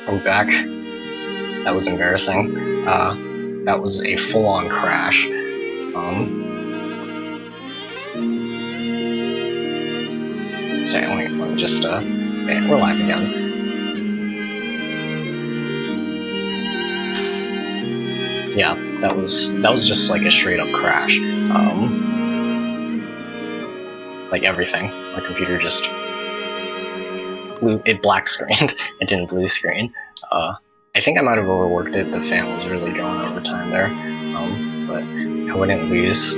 I'm back. That was embarrassing. That was a full-on crash. So let me just yeah, we're live again. Yeah, that was just like a straight up crash. Like everything. My computer just black screened. It didn't blue screen. I think I might have overworked it. The fan was really going overtime there. But I wouldn't lose.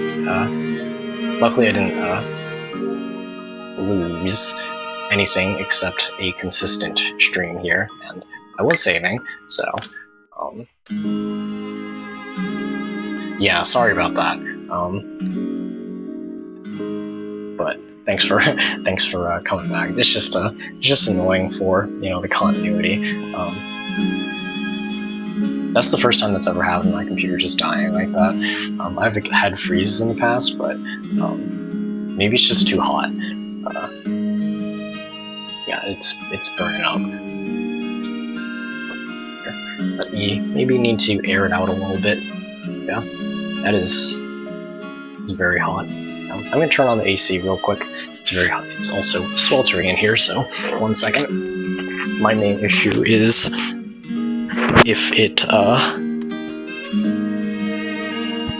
Luckily I didn't lose anything except a consistent stream here, and I was saving, so yeah, sorry about that. But thanks for coming back. It's just annoying for the continuity. That's the first time that's ever happened. My computer just dying like that. I've had freezes in the past, but maybe it's just too hot. Yeah, it's burning up. Let me maybe need to air it out a little bit. Yeah, that is very hot. I'm gonna turn on the AC real quick. It's very hot. It's also sweltering in here, so 1 second. My main issue is if it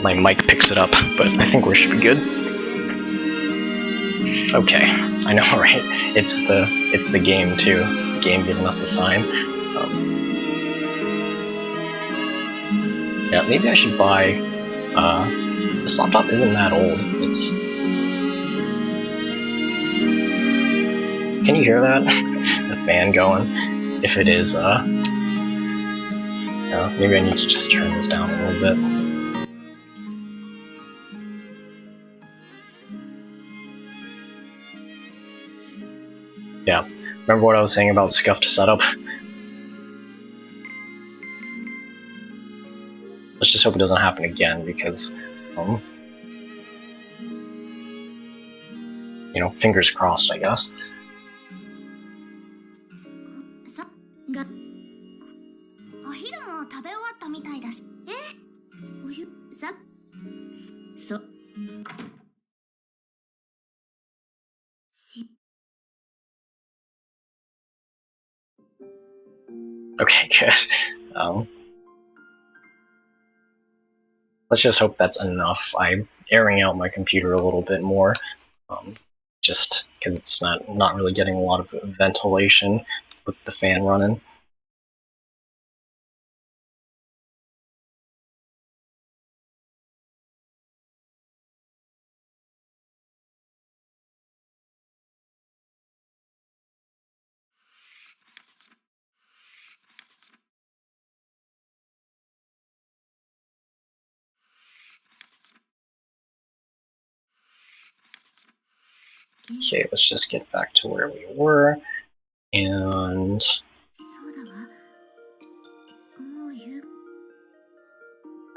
my mic picks it up, but I think we should be good. Okay, I know, right? It's the game too. It's the game giving us a sign. Yeah, maybe I should buy. This laptop isn't that old. It's. Can you hear that? The fan going. If it is, maybe I need to just turn this down a little bit. Yeah, remember what I was saying about scuffed setup? Let's just hope it doesn't happen again, because, fingers crossed, I guess. Okay, good. Let's just hope that's enough. I'm airing out my computer a little bit more, just because it's not really getting a lot of ventilation with the fan running. Okay, let's just get back to where we were, and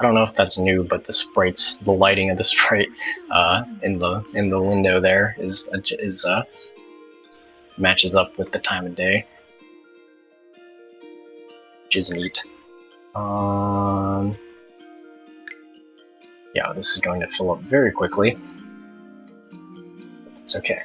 I don't know if that's new, but the lighting of the sprite in the window there is matches up with the time of day, which is neat. Yeah, this is going to fill up very quickly. It's okay.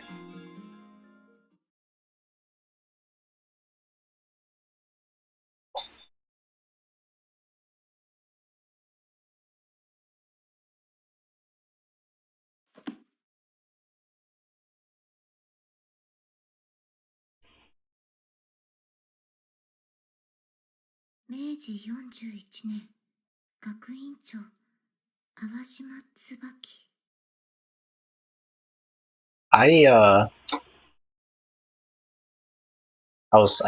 I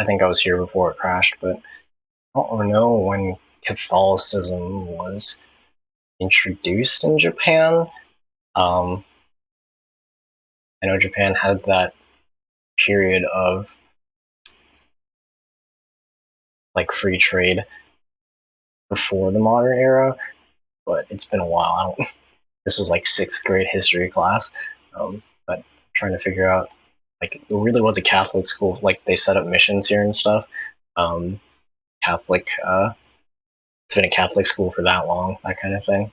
think I was here before it crashed, but I don't know when Catholicism was introduced in Japan. I know Japan had that period of like free trade before the modern era, but it's been a while. This was like 6th grade history class, but I'm trying to figure out, like, it really was a Catholic school. Like, they set up missions here and stuff. Catholic, it's been a Catholic school for that long, that kind of thing.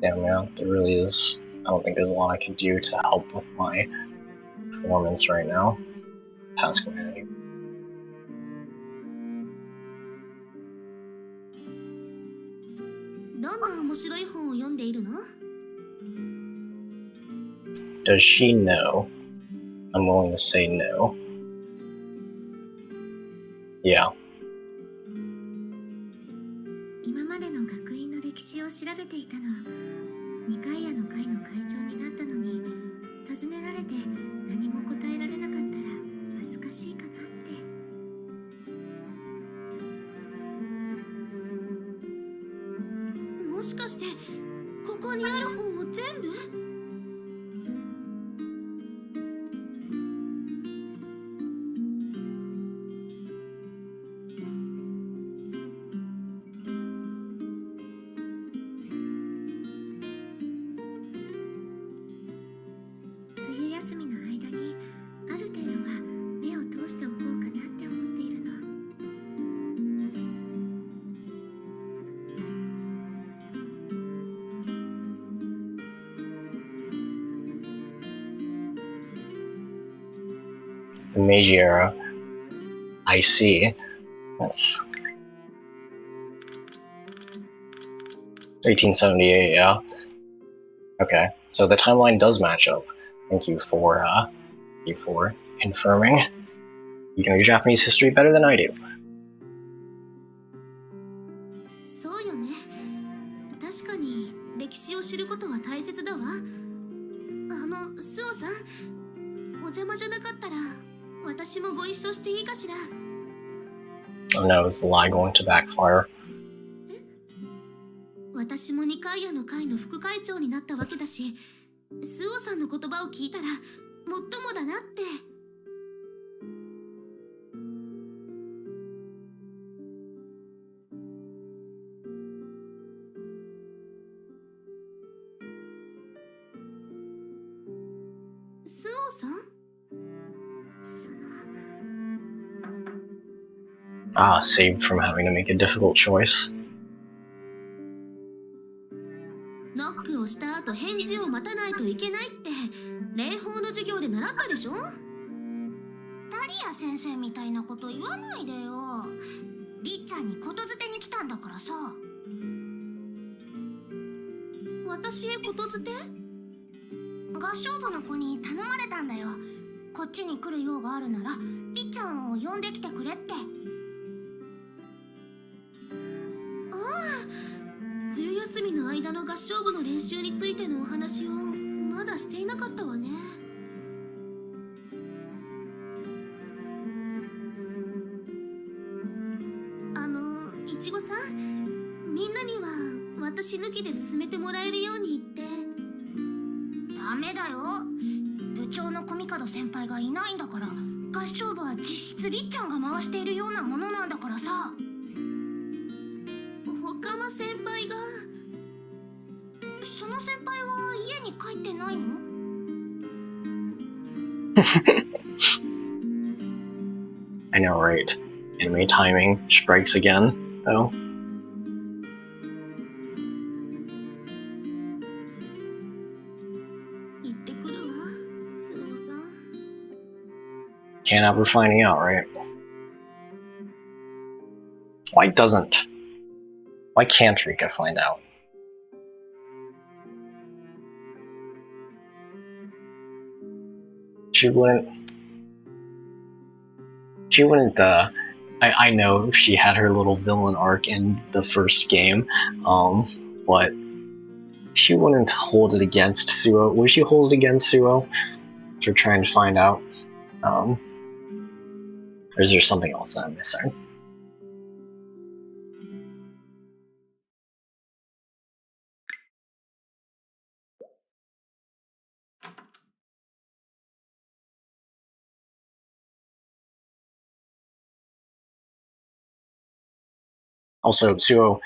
Damn, yeah, there really is. I don't think there's a lot I can do to help with my performance right now. Task manager. Does she know? I'm willing to say no. Yeah. 今までの学院の歴史を調べていたの。二階屋の会の会長になったのに、尋ねられて何も答えられなかったら恥ずかしいかなって。もしかしてここにある本を全部？冬休みの間にある程度は目を通しておこうかなって思っているの。The Meiji era. I see. That's 1878, yeah. Okay, so the timeline does match up. Thank you for confirming. You know your Japanese history better than I do. そうよね。確かに歴史を知ることは大切だわ。スオさん、お邪魔じゃなかったら私もご一緒していいかしら。Oh no, is the lie going to backfire? 私も二階屋の会の副会長になったわけだし、スオさんの言葉を聞いたらもっともだなって。スオさん？Ah, saved from having to make a difficult choice. ノックをした後返事を待たないといけないって礼法の授業で習ったでしょ？タリア先生みたいなこと言わないでよ。りっちゃんにことづてに来たんだからさ。私へことづて？合唱部の子に頼まれたんだよ。こっちに来る用があるならりっちゃんを呼んできてくれって。冬休みの間の合唱部の練習についてのお話をまだしていなかったわね。いちごさん、みんなには私抜きで進めてもらえるように言って。ダメだよ。部長の小見門先輩がいないんだから、合唱部は実質りっちゃんが回しているようなものなんだからさ。他の先輩が。その先輩は家に帰ってないの？I know, right? Anime timing strikes again, though. Can't have her finding out, right? Why can't Rika find out? She wouldn't I know she had her little villain arc in the first game, but she wouldn't hold it against Suo. Would she hold it against Suo? For trying to find out. Or is there something else that I'm missing? Also, Suo,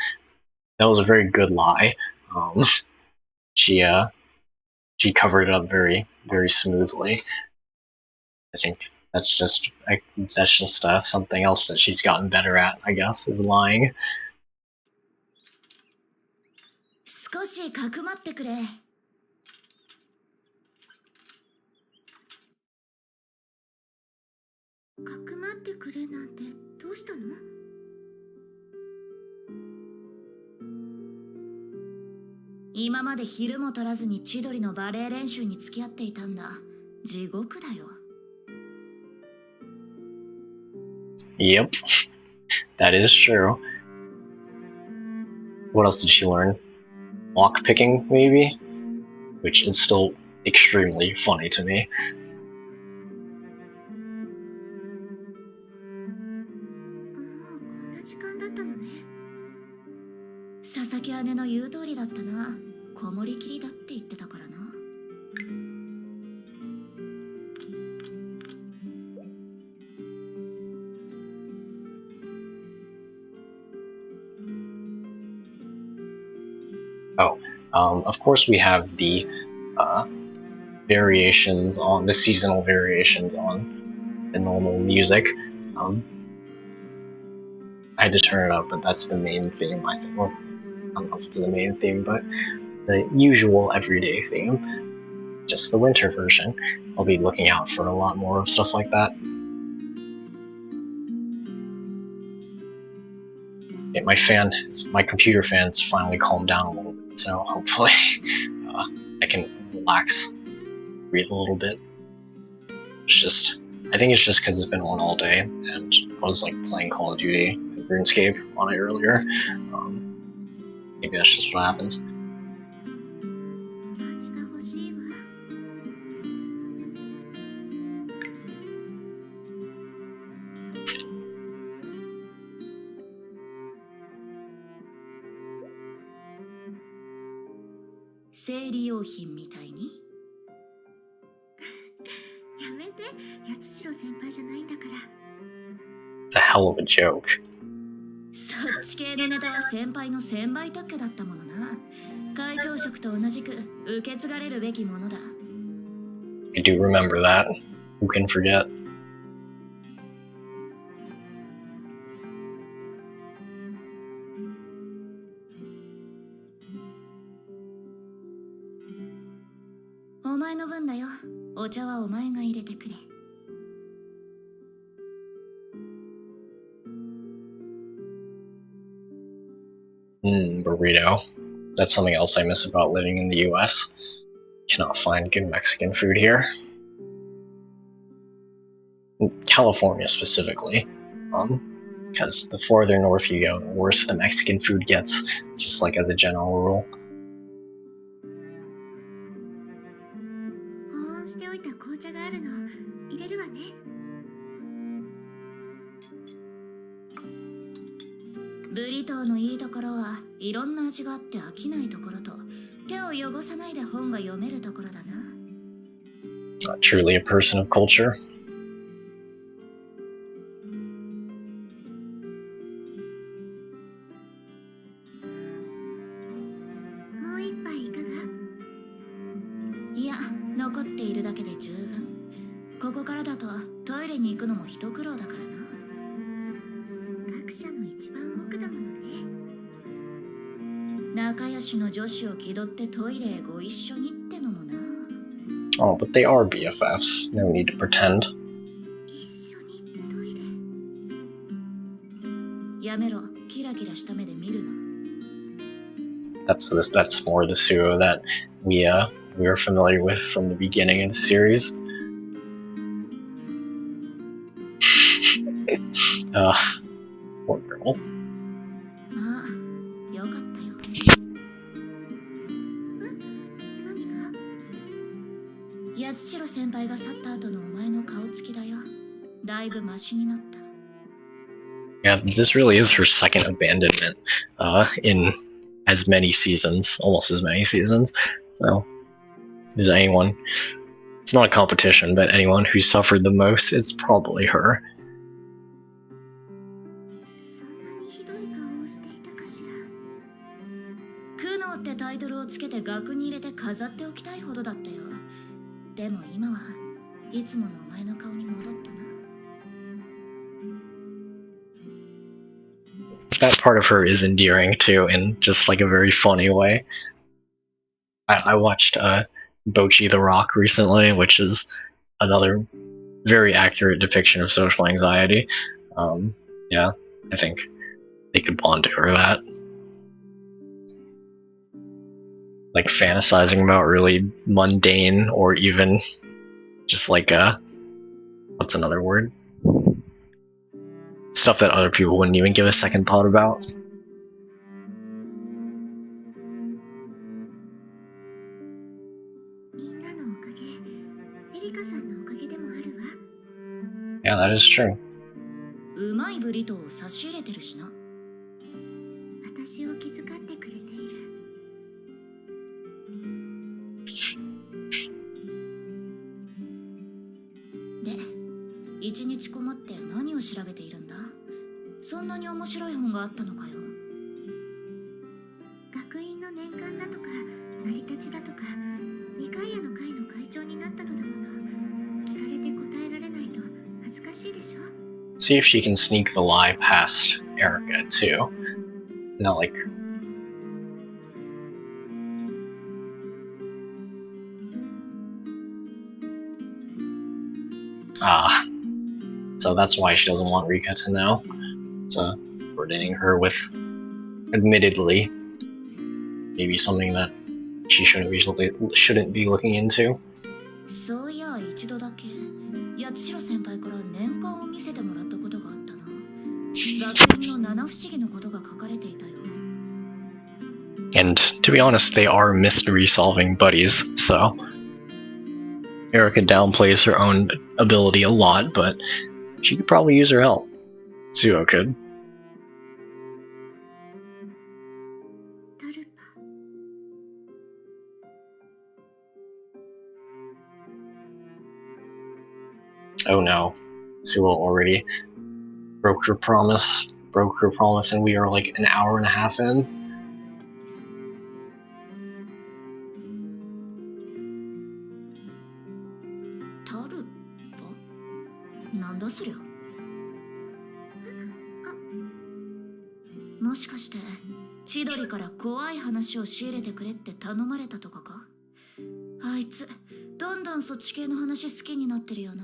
that was a very good lie. She covered it up very, very smoothly. I think that's just something else that she's gotten better at, I guess, is lying. 少しかくまってくれ。かくまってくれなんてどうしたの？今まで昼も取らずに千鳥のバレエ練習に付き合っていたんだ。地獄だよ。Yep, that is true. What else did she learn? Lockpicking, maybe? Which is still extremely funny to me. もうこんな時間だったのね。佐々木姉の言う通りだったな。こもりきりだって言ってたからな。Of course, we have the variations on the seasonal variations on the normal music. I had to turn it up, but that's the main theme, I think. Well, I don't know if it's the main theme, but the usual everyday theme. Just the winter version. I'll be looking out for a lot more of stuff like that. Yeah, my computer fan's finally calmed down a little bit, so hopefully I can relax, breathe a little bit. I think it's just because it's been on all day, and I was like playing Call of Duty and RuneScape on it earlier. Maybe that's just what happens. 姉が欲しいわ。生理用品みたいに。やめて、八代先輩じゃないんだから。It's a hell of a joke. そっち系のネタは先輩の1000倍特許だったものな。会長職と同じく受け継がれるべきものだ。I do remember that. Who can forget? お前の分だよ。お茶はお前が入れてくれ。Burrito. That's something else I miss about living in the US. Cannot find good Mexican food here. In California specifically. Because the farther north you go, the worse the Mexican food gets, just like as a general rule. 保温しておいた紅茶があるの。入れるわね。ブリトーのいいところはいろんな味があって飽きないところと手を汚さないで本が読めるところだな。Truly a person of culture. もう一杯いかが？いや、残っているだけで十分。ここからだとトイレに行くのも一苦労だからな。学者の一番奥だものね。仲良しの女子を気取ってトイレへご一緒にってのもな。Oh, but they are BFFs. No need to pretend. 一緒にトイレ。やめろ、キラキラした目で見るな。That's more the Suo that we were familiar with from the beginning of the series. Poor girl. まあ、よかったよ。何が？八代先輩が去った後のお前の顔つきだよ。だいぶマシになった。Yeah, this really is her second abandonment in as many seasons, almost as many seasons. So, if there's anyone, it's not a competition, but anyone who suffered the most, it's probably her. そんなにひどい顔をしていたかしら。苦悩ってタイトルをつけて額に入れて飾っておきたいほどだったよ。でも今はいつものお前の顔に戻ったな。That part of her is endearing too, in just like a very funny way. I watched Bochi the Rock recently, which is another very accurate depiction of social anxiety. Yeah, I think they could bond over that. Like fantasizing about really mundane or even just like what's another word? Stuff that other people wouldn't even give a second thought about. Yeah, that is true. うまいブリトーを差し入れてるしな。私を気遣ってくれている。で、一日こもって何を調べているんだ？そんなに面白い本があったのかよ。学院の年間だとか成り立ちだとか二階屋の会の会長になったのだもの。聞かれて答えられないと恥ずかしいでしょ。See if she can sneak the lie past Erica too. Not like so that's why she doesn't want Rika to know. It's burdening her with, admittedly, maybe something that she shouldn't be looking into. そういや一度だけ八代先輩から年間を見せてもらったことがあったな。学園の七不思議のことが書かれていたよ。And to be honest, they are mystery solving buddies, so Erica downplays her own ability a lot, but she could probably use her help. Suo could. Oh no, Suo already broke her promise, and we are like an hour and a half in. Tarupa? なんだそりゃ。もしかして千鳥から怖い話を仕入れてくれって頼まれたとかか？あいつどんどんそっち系の話好きになってるよな。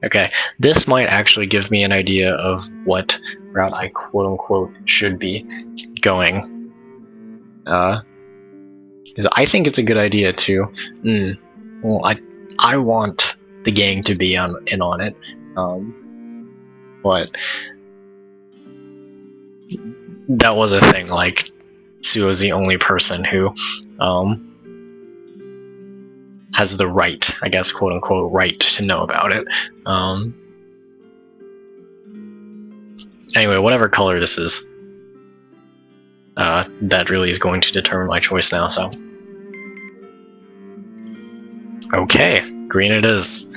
Okay, this might actually give me an idea of what route I quote-unquote should be going. Because I think it's a good idea to, well, I want the gang to be in on it, but that was a thing, like, Suo's the only person who, has the right, I guess, quote-unquote, right to know about it. Anyway, whatever color this is, that really is going to determine my choice now, so. Okay, green it is.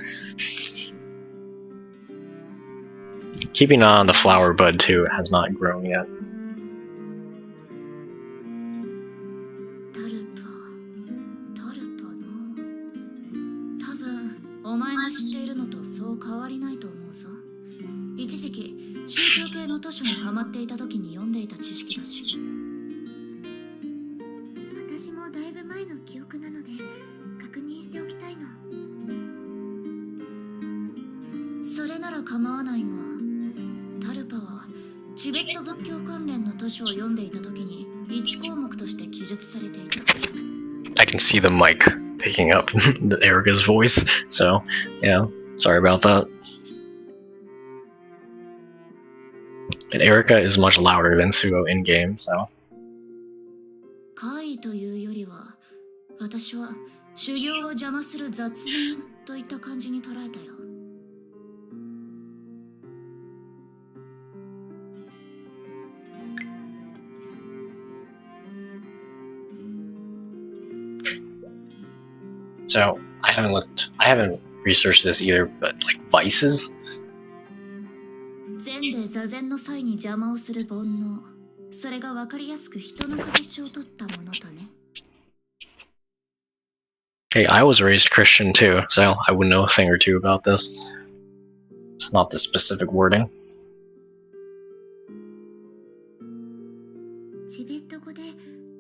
Keeping an eye on the flower bud, too. It has not grown yet. お前が知っているのとそう変わりないと思うぞ。一時期宗教系の図書にハマっていた時に読んでいた知識だし。私もだいぶ前の記憶なので確認しておきたいの。それなら構わないが、タルパはチベット仏教関連の図図書を読んでいた時に1項目として記述されていた。 I can see the mic picking up the Erica's voice, so yeah, sorry about that. And Erica is much louder than Suo in game, so. 怪異というよりは、私は修行を邪魔する雑念といった感じに捉えたよ。So I haven't researched this either, but like vices? 禅で座禅の際に邪魔をする煩悩、それが分かりやすく人の形をとったものとね。Hey, I was raised Christian too, so I would know a thing or two about this. It's not the specific wording. チベット語で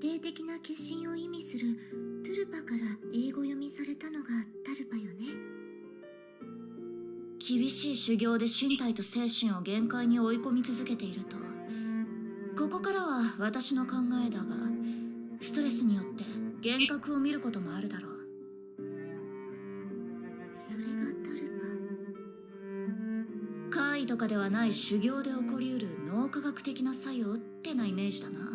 霊的な化身を意味するトゥルパから英語読みされたのがタルパよね。厳しい修行で身体と精神を限界に追い込み続けていると、ここからは私の考えだが、ストレスによって幻覚を見ることもあるだろう。それがタルパ。怪異とかではない修行で起こりうる脳科学的な作用ってなイメージだな。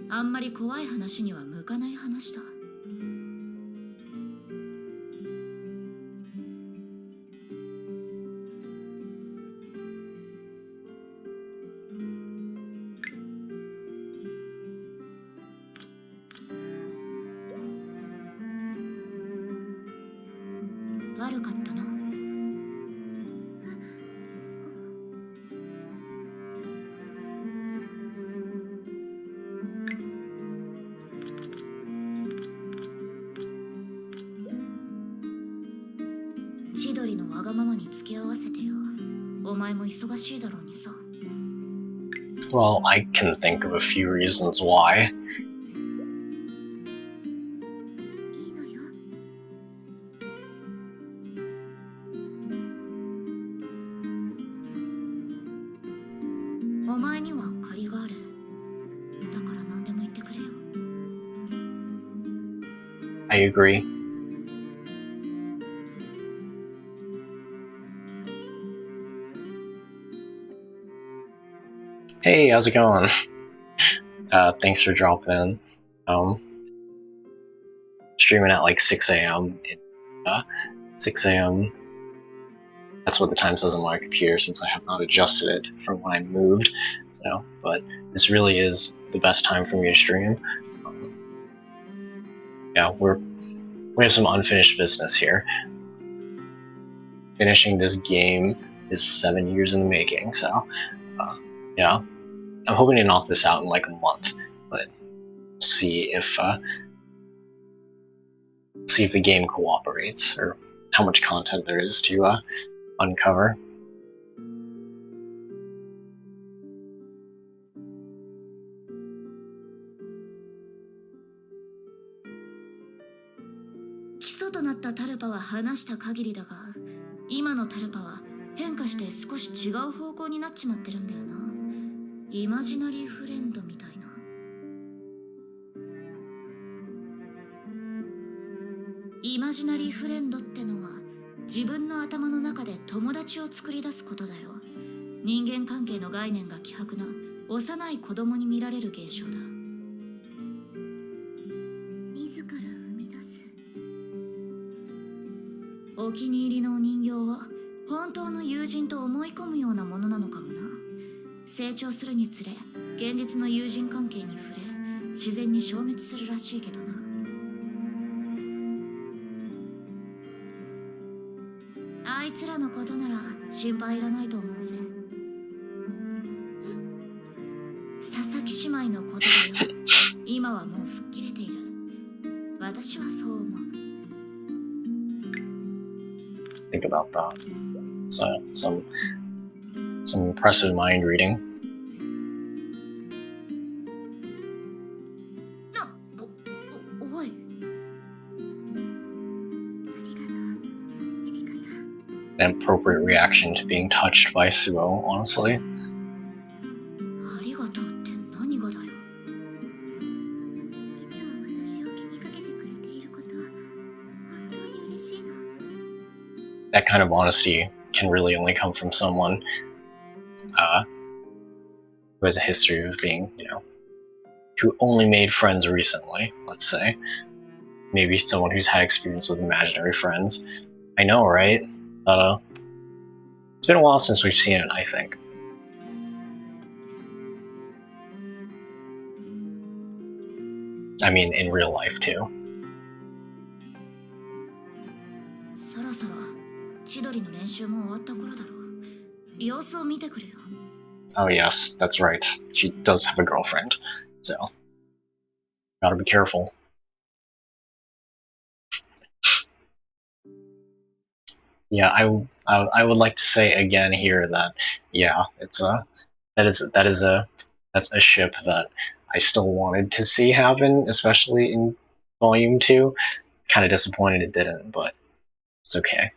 あんまり怖い話には向かない話だ。悪かったな。千鳥のわがままに付き合わせてよ。お前も忙しいだろうにさ。Well, I can think of a few reasons why. いいのよ。お前には借りがある。だから何でも言ってくれよ。I agree. Hey, how's it going? Thanks for dropping in. Streaming at like 6 a.m. 6 a.m. That's what the time says on my computer since I have not adjusted it from when I moved. So, but this really is the best time for me to stream. Yeah, we have some unfinished business here. Finishing this game is 7 years in the making, so yeah. I'm hoping to knock this out in like a month, but see if the game cooperates or how much content there is to uncover. 基礎となったタルパは話した限りだが、今のタルパは変化して少し違う方向になっちまってるんだよな。イマジナリーフレンドみたいな。イマジナリーフレンドってのは自分の頭の中で友達を作り出すことだよ。人間関係の概念が希薄な幼い子供に見られる現象だ。自ら生み出す。お気に入りのお人形は本当の友人と思い込むようなものなのかもな。成長するにつれ現実の友人関係に触れ自然に消滅するらしいけどな。あいつらのことなら心配いらないと思うぜ。佐々木姉妹のことだよ。今はもう吹っ切れている。私はそう思う。Think about that. So some impressive mind reading. おい。ありがとう、エリカさん。An appropriate reaction to being touched by Suo, honestly. ありがとうって何 that kind of honesty can really only come from someone who has a history of being, who only made friends recently, let's say. Maybe someone who's had experience with imaginary friends. I know, right? It's been a while since we've seen it, I think. I mean, in real life, too. Oh yes, that's right. She does have a girlfriend, so gotta be careful. Yeah, I would like to say again here that yeah, that's a ship that I still wanted to see happen, especially in Volume 2. Kind of disappointed it didn't, but it's okay.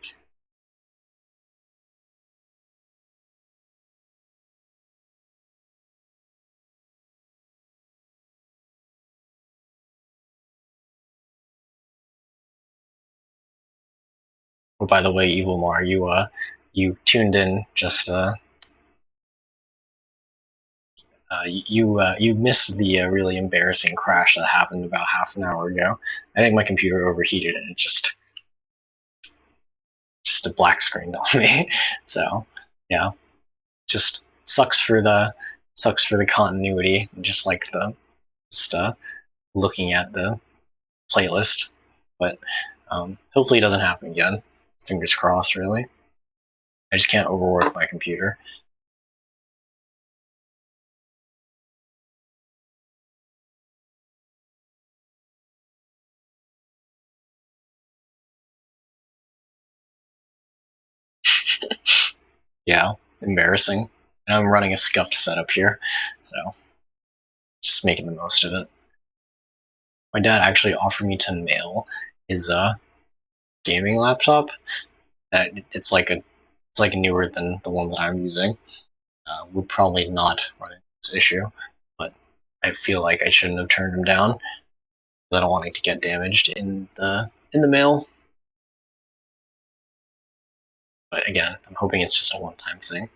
Oh, by the way, Evil Mar, you tuned in just you missed the really embarrassing crash that happened about half an hour ago. I think my computer overheated and it just a black screen on me. So yeah, just sucks for the continuity. Just like the looking at the playlist, but hopefully it doesn't happen again. Fingers crossed, really. I just can't overwork my computer. Yeah, embarrassing. And I'm running a scuffed setup here, so just making the most of it. My dad actually offered me to mail his gaming laptop. That it's like newer than the one that I'm using. Would probably not run into this issue, but I feel like I shouldn't have turned him down. I don't want it to get damaged in the mail. But again, I'm hoping it's just a one-time thing.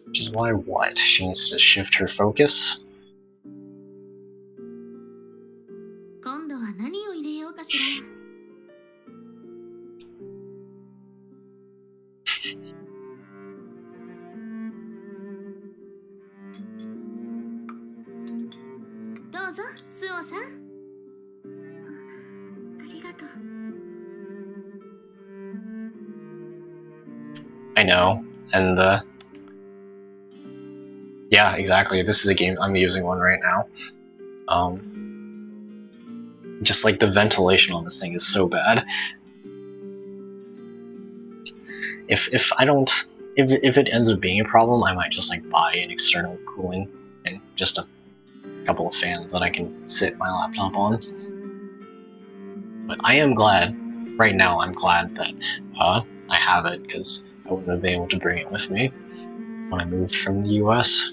Which is why what? She needs to shift her focus? I know, and yeah, exactly. This is a game I'm using one right now. Just like the ventilation on this thing is so bad. If it ends up being a problem, I might just like buy an external cooling and just a couple of fans that I can sit my laptop on. But I am glad, right now I'm glad that I have it, because I wouldn't have been able to bring it with me when I moved from the US.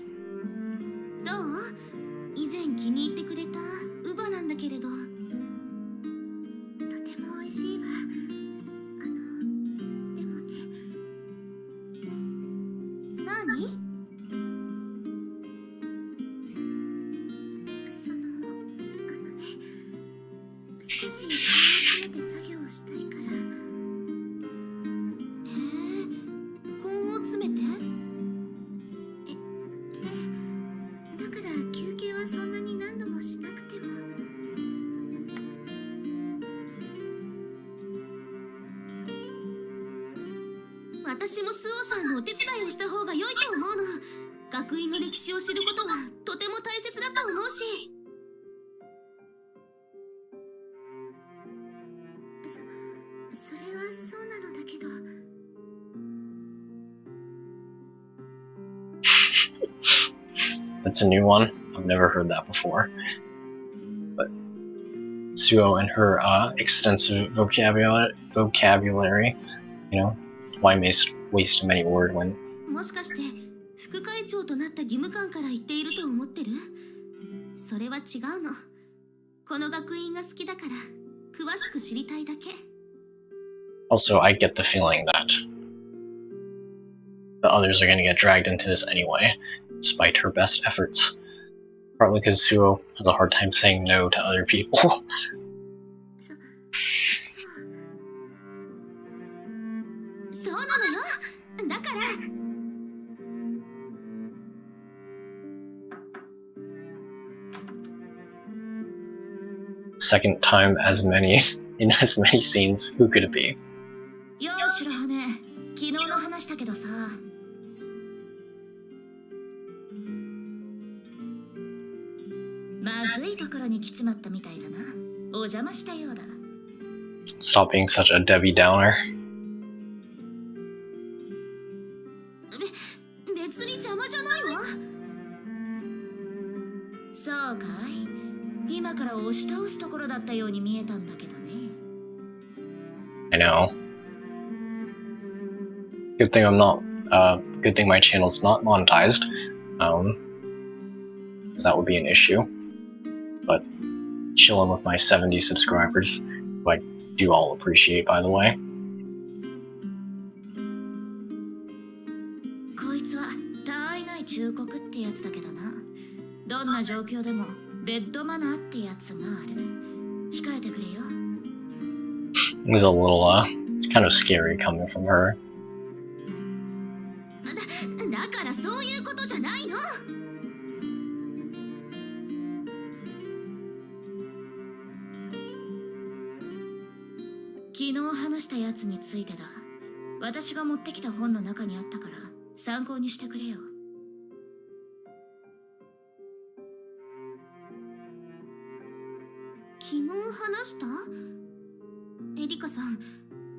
That's a new one. I've never heard that before. But Suo and her extensive vocabulary, why waste many words when... この学院が好きだから詳しく知りたいだけ。 Also, I get the feeling that the others are going to get dragged into this anyway, despite her best efforts. Partly because Suo has a hard time saying no to other people. そうなのよ。だから Second time as many in as many scenes. Who could it be? よし、白羽、昨日の話だけどさ。まずいところに来ちまったみたいだな。お邪魔したようだ。 Stop being such a Debbie Downer. 別に邪魔じゃないわ。そうかい。今から押し倒すところだったように見えたんだけどね。 I know. Good thing I'm not. Good thing my channel's not monetized. 'Cause that would be an issue. But chilling with my 70 subscribers, who I do all appreciate, by the way. こいつは他愛ない忠告ってやつだけどな。どんな状況でもベッドマナーってやつがある。控えてくれよ。 It was a little, it's kind of scary coming from her. だからそういうことじゃないの。昨日話したやつについてだ。私が持ってきた本の中にあったから参考にしてくれよ。昨日話した？エリカさん、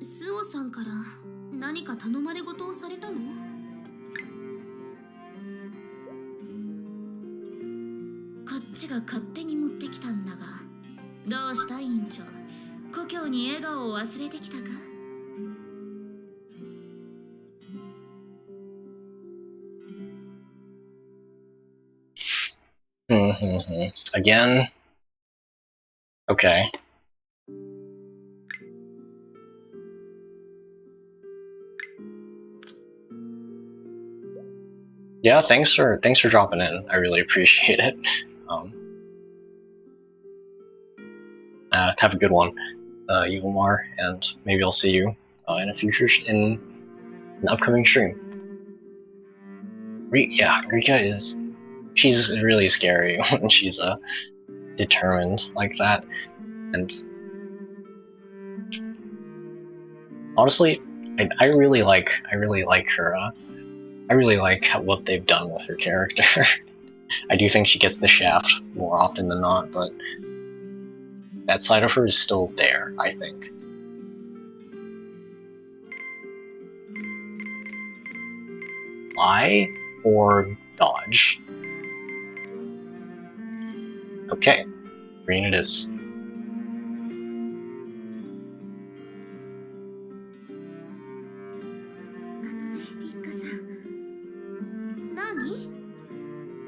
スオさんから何か頼まれ事をされたの？こっちが勝手に持ってきたんだが、どうした委員長？故郷に笑顔を忘れてきたか？ Again? Okay. Yeah, thanks for dropping in. I really appreciate it. Have a good one, Evilmar, and maybe I'll see you in a future in an upcoming stream. Rika she's really scary when she's determined like that, and honestly, I really like her. I really like what they've done with her character. I do think she gets the shaft more often than not, but that side of her is still there, I think. Lie or dodge? Okay, green it is.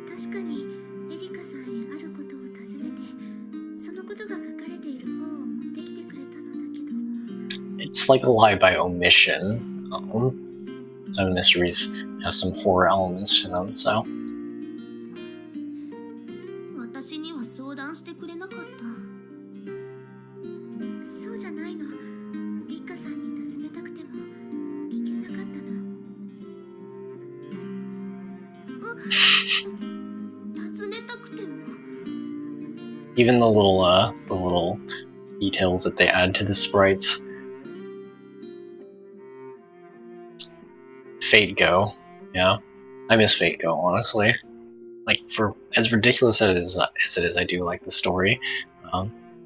確かにエリカさんへあることを尋ねて、そのことが書かれている本を持ってきてくれたのだけど。 It's like a lie by omission. Some mysteries have some horror elements to them, so. 私には相談してくれなかった。そうじゃないの。リカさんに尋ねたくても聞けなかったの。尋ねたくても。 Even the little details that they add to the sprites. Fate Go, yeah, I miss Fate Go, honestly. Like, for as ridiculous as it is, I do like the story.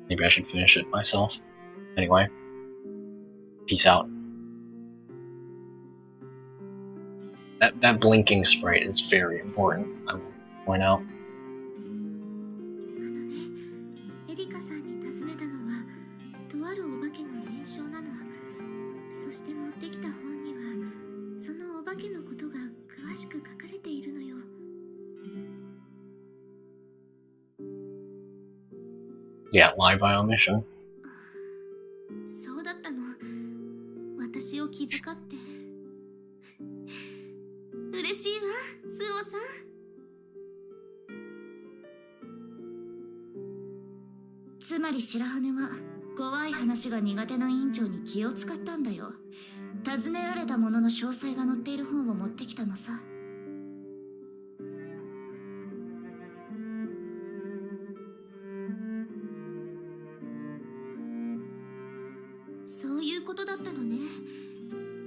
Maybe I should finish it myself. Anyway, peace out. That blinking sprite is very important, I will point out. エリカさんに尋ねたのはとあるお化けの伝承なの。そして持ってきた本にはそのお化けのことが詳しく書かれているのよ。 あ Yeah, lie by omission. そうだったの。私を気遣って。嬉しいわ、スオさん。つまり白羽は怖い話が苦手な委員長に気を使ったんだよ。尋ねられたものの詳細が載っている本を持ってきたのさ。そういうことだったのね。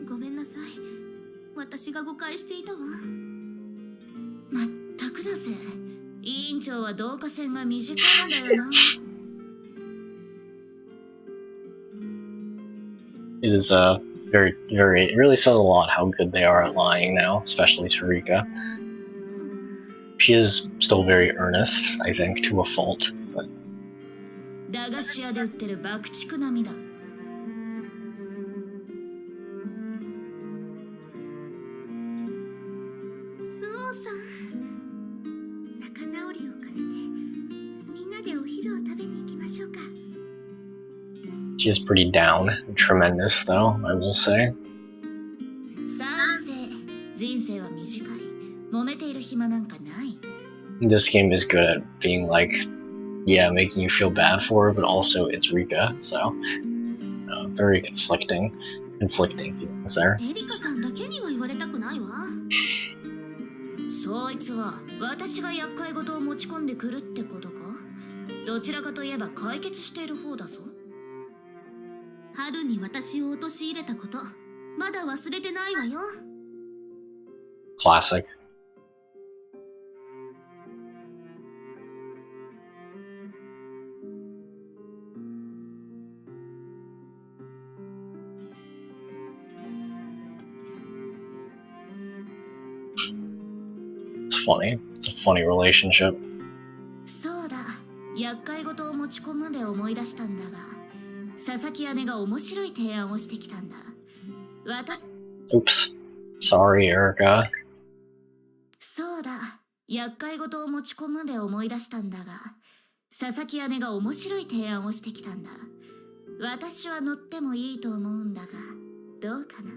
ごめんなさい。私が誤解していたわ。まったくだぜ。委員長は導火線が短いんだよな。It is it really says a lot how good they are at lying now, especially Tarika. She is still very earnest, I think, to a fault. But... 駄菓子屋で売ってる爆竹並みだ。スオさん、仲直りを兼ねてみんなでお昼を食べに行きましょうか。She is pretty down, tremendous though, I will say. 賛成。人生は短い。揉めている暇なんかない。This game is good at being like, yeah, making you feel bad for her, but also it's Rika, so very conflicting feelings there. エリカさんだけには言われたくないわ。そいつは私が厄介事を持ち込んでくるってことか？どちらかといえば解決している方だぞ。春に私を陥れたこと、まだ忘れてないわよ。Classic. It's funny. It's a funny relationship. そうだ、厄介事を持ち込むで思い出したんだが、佐々木姉が面白い提案をしてきたんだ。Oops. Sorry, Erica. そうだ、厄介事を持ち込むで思い出したんだが、佐々木姉が面白い提案をしてきたんだ。私は乗ってもいいと思うんだが、どうかな。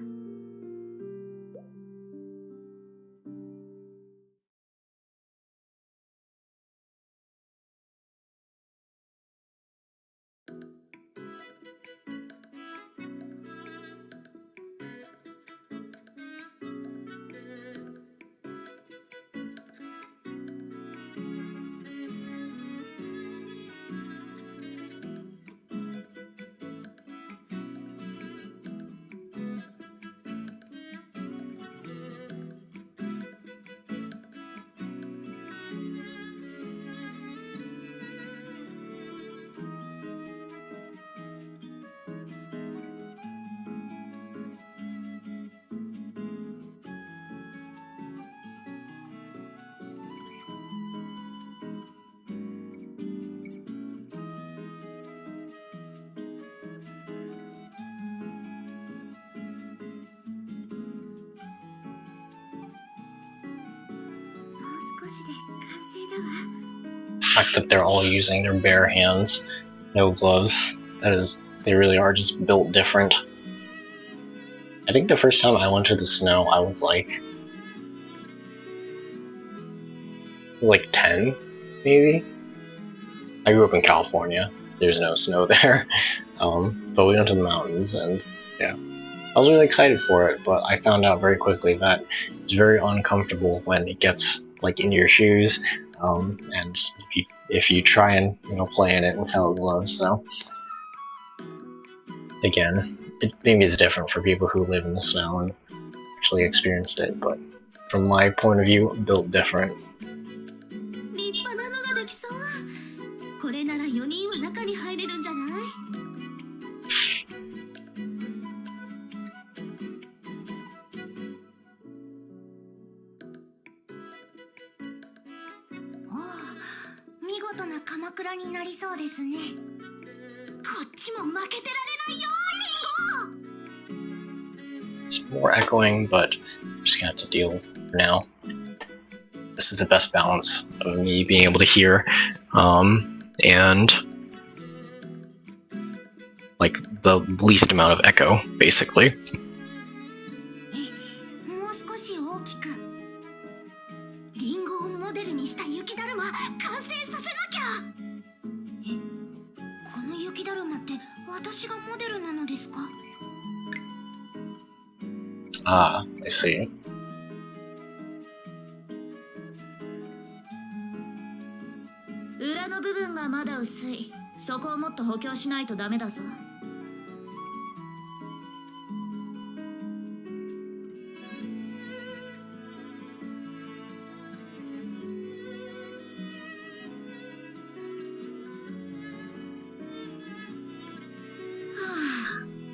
The fact that they're all using their bare hands, no gloves, they really are just built different. I think the first time I went to the snow, I was like 10, maybe? I grew up in California. There's no snow there. But we went to the mountains and yeah. I was really excited for it, but I found out very quickly that it's very uncomfortable when it gets in your shoes, and if you try and play in it without gloves. So again, maybe it's different for people who live in the snow and actually experienced it, but from my point of view, built different. 立派なのができそう。これなら4人は中に入れるんじゃない？見事な鎌倉になりそうですね。こっちも負けてられないよ、リンゴ。 It's more echoing, but I'm just gonna have to deal for now. This is the best balance of me being able to hear, and the least amount of echo, basically. もう少し大きく。リンゴをモデルにした雪だるま完成させなきゃ。この雪だるまって私がモデルなのですか？ Ah, I see. 裏の部分がまだ薄い。そこをもっと補強しないとダメだぞ。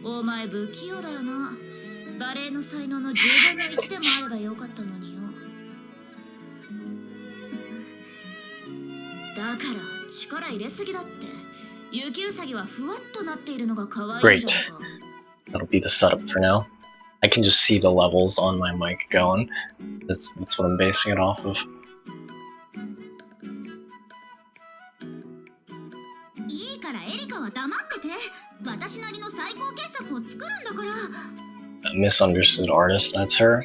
お前不器用だよな。バレエの才能の10分の1でもあればよかったのによ。だから力入れすぎだって。雪うさぎはふわっとなっているのが可愛いんじゃないか。That'll be the setup for now. I can just see the levels on my mic going. That's what I'm basing it off of. いいからエリカは黙ってて。私なりの最高傑作を作るんだから。A misunderstood artist, that's her.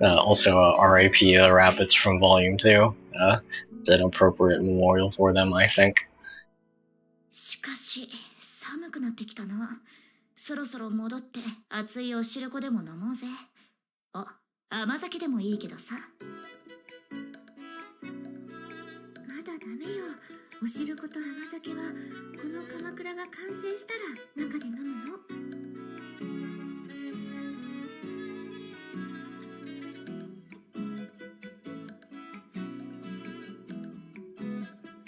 Also, RIP the rabbits from Volume 2. It's an appropriate memorial for them, I think. しかし、寒くなってきたな。そろそろ戻って熱いお汁粉でも飲もうぜ。あ、甘酒でもいいけどさ。まだダメよ。お汁粉と甘酒はこの鎌倉が完成したら中で飲むの。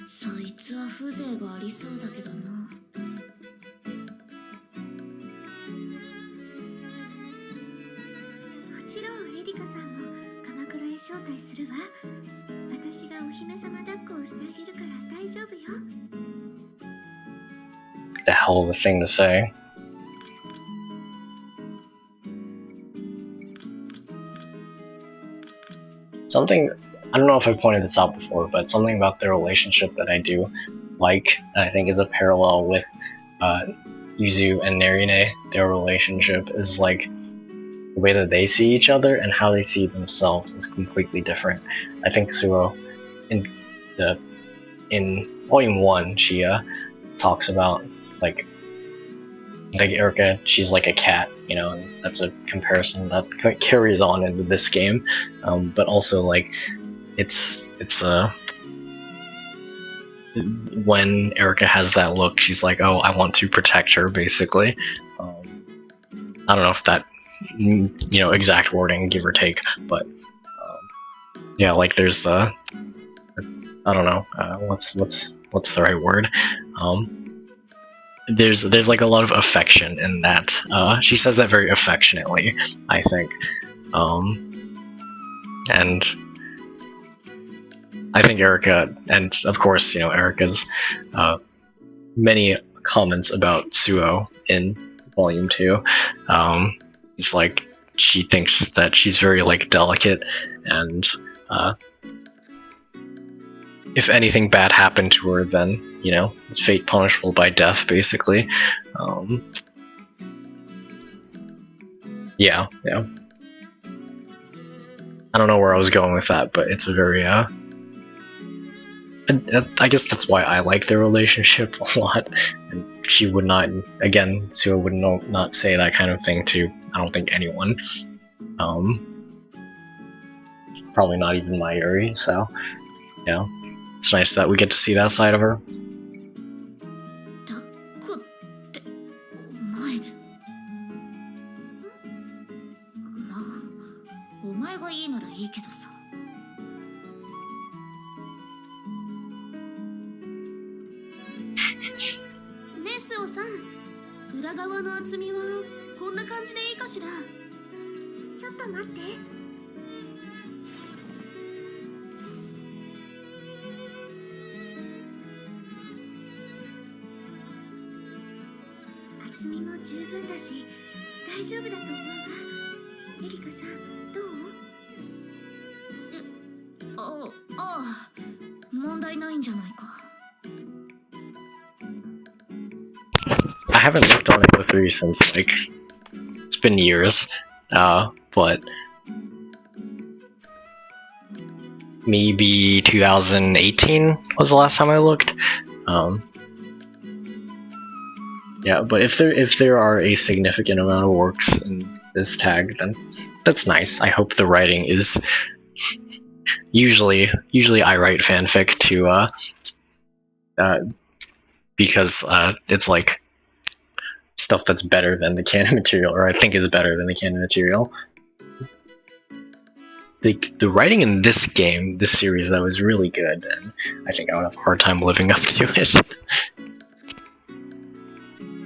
そいつは風情がありそうだけどな。もちろんエリカさんも鎌倉へ招待するわ。私がお姫様抱っこをしてあげるから大丈夫よ。The hell of a thing to say. Something, I don't know if I pointed this out before, but something about their relationship that I do like, and I think is a parallel with Yuzu and Narine. Their relationship is like the way that they see each other and how they see themselves is completely different. I think Suo in Volume 1, she talks about like Erica, she's like a cat, you know, and that's a comparison that carries on into this game. But also like it's when Erica has that look, she's like, oh, I want to protect her, basically. I don't know if that, you know, exact wording, give or take, but yeah, like there's I don't know, what's the right word? There's like a lot of affection in that. She says that very affectionately, I think. And I think Erica, and of course, you know, Erica's many comments about Suo in Volume 2. It's like she thinks that she's very like delicate, and if anything bad happened to her, then, you know, fate punishable by death, basically. Yeah. I don't know where I was going with that, but it's a very, I guess that's why I like their relationship a lot. And she would not, again, Suo would not say that kind of thing to, I don't think, anyone. Probably not even Mayuri, so, you know, it's nice that we get to see that side of her. 抱っこってお前。まあ、お前がいいならいいけどさ。ねえスオさん、裏側の厚みはこんな感じでいいかしら。ちょっと待って。厚みも十分だし大丈夫だと思うわ。エリカさんどう？ああ、問題ないないんじゃないか。I haven't looked on Echo 3 since, like, it's been years, but maybe 2018 was the last time I looked. Yeah, but if there are a significant amount of works in this tag, then that's nice. I hope the writing is usually I write fanfic to because it's like stuff that's better than the canon material, or I think is better than the canon material. The writing in this game, this series, that was really good, and I think I would have a hard time living up to it.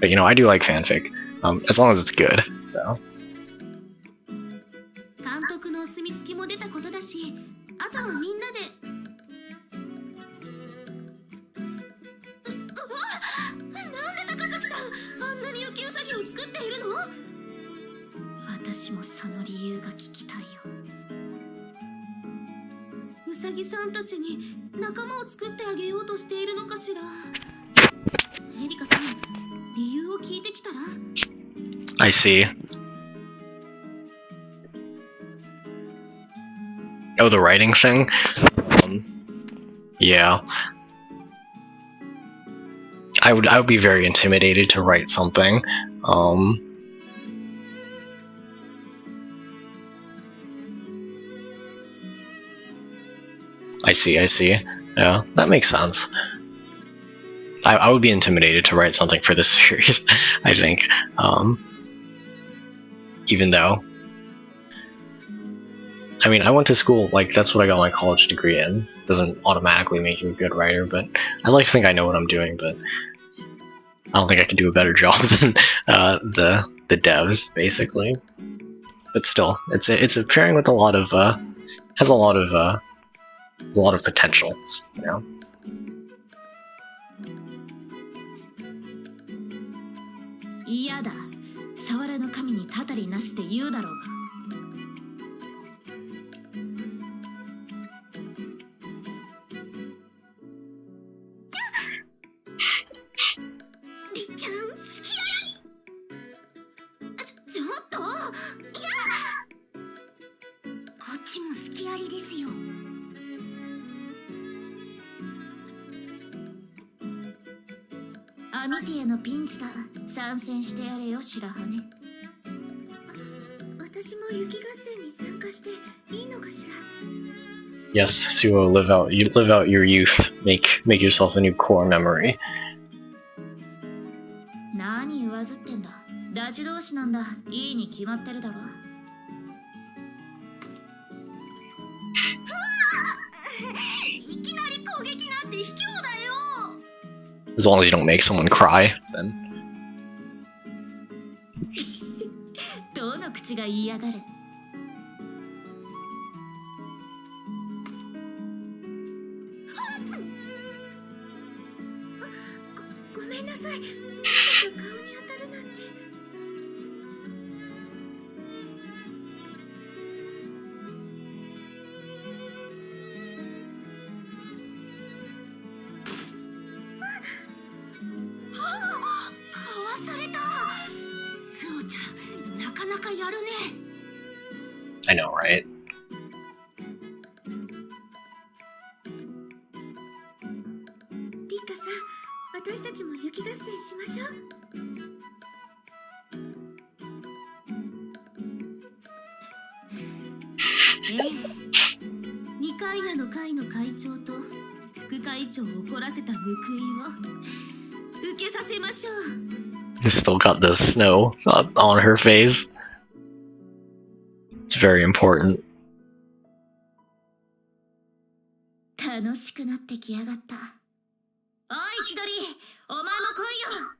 But you know, I do like fanfic, as long as it's good. So. 監督のお墨付きも出たことだし、あとはみんなで。うわ！なんで高崎さん、あんなに雪うさぎを作っているの？私もその理由が聞きたいよ。うさぎさんたちに仲間を作ってあげようとしているのかしら。エリカさん、理由を聞いてきたら？ I see. Oh, the writing thing? Yeah. I would be very intimidated to write something. I see. Yeah, that makes sense. I would be intimidated to write something for this series, I think. Even though, I mean, I went to school, like, that's what I got my college degree in. Doesn't automatically make you a good writer, but I like to think I know what I'm doing, but I don't think I can do a better job than the devs, basically. But still, it's a pairing with a lot of has a lot of potential, you know. 嫌だ。触らぬ神にたたりなしって言うだろうが。りっちゃん、好きやり。ちょっと。いや。こっちも好きやりですよ。アミティエのピンチだ。参戦してやれよ、白羽。私も雪合戦に参加していいのかしら。Yes, Suo, live out your youth. Make yourself a new core memory. 何言わずってんだ。ダチ同士なんだ。いいに決まってるだろ。いきなり攻撃なんて卑怯だよ。As long as you don't make someone cry, then. どの口が言いやがる。ごめんなさい。顔に当たるなんて。かわされた。スオちゃん、なかなかやるね。I know, right? リカさん、私たちも雪合戦しましょう。二階屋の会の会長と副会長を怒らせた報いを受けさせましょう。Still got the snow on her face. It's very important. 楽しくなってきやがった。おい千鳥、お前も来いよ。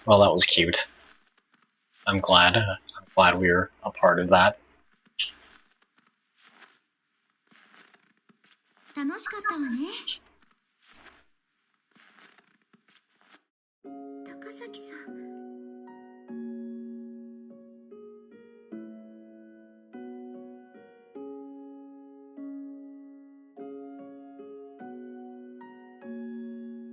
Well, that was cute. I'm glad we were a part of that. 楽しかったわね。高崎さん。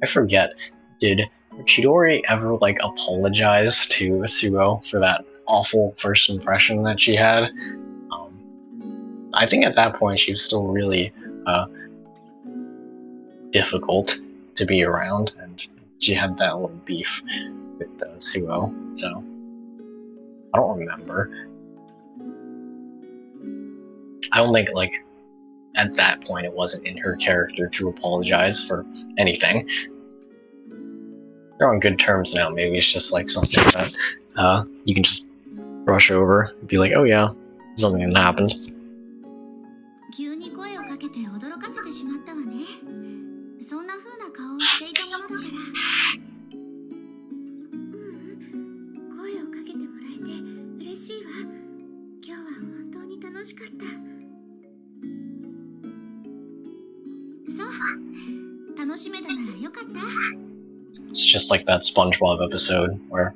I forget, did Chidori ever like apologize to Suo for that awful first impression that she had? I think at that point she was still really difficult to be around, and she had that little beef with Suo, so I don't remember. I don't think like at that point it wasn't in her character to apologize for anything. They're on good terms now. Maybe it's just like something that you can just brush over and be like, oh yeah, something that happened. 急に声をかけて驚かせてしまったわね。そんな風な顔をしていたものだから。声をかけてもらえて嬉しいわ。今日は本当に楽しかった。そう、楽しめたならよかった。It's just like that SpongeBob episode where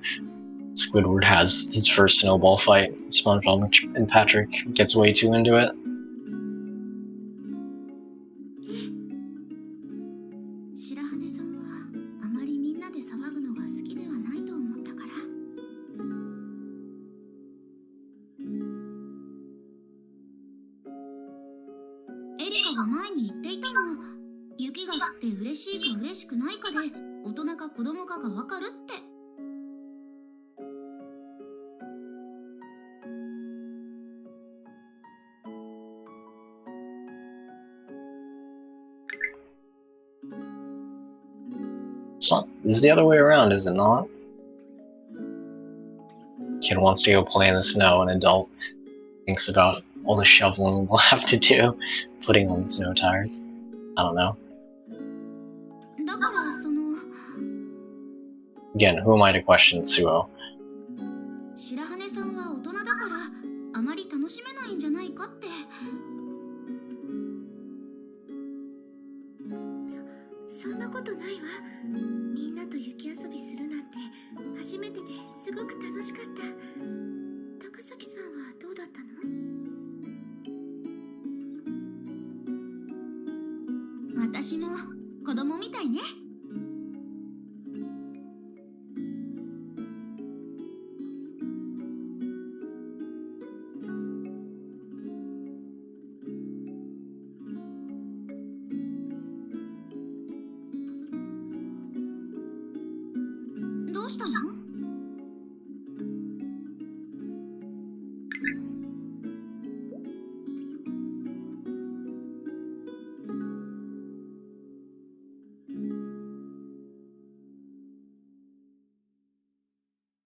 Squidward has his first snowball fight. SpongeBob and Patrick gets way too into it. 白羽さんはあまりみんなで騒ぐのが好きではないと思ったから。エリカが前に言っていたの。雪が降って嬉しいか嬉しくないかで大人か子供かがわかるって。It's the other way around, is it not? Kid wants to go play in the snow, and adult thinks about all the shoveling we'll have to do, putting on the snow tires. I don't know. だからその Again, who am I to question Suo? 白羽さんは大人だからあまり楽しめないんじゃないかって。そんなことないわ。みんなと雪遊びするなんて初めてですごく楽しかった。高崎さんはどうだったの？私も子供みたいね。どうしたの？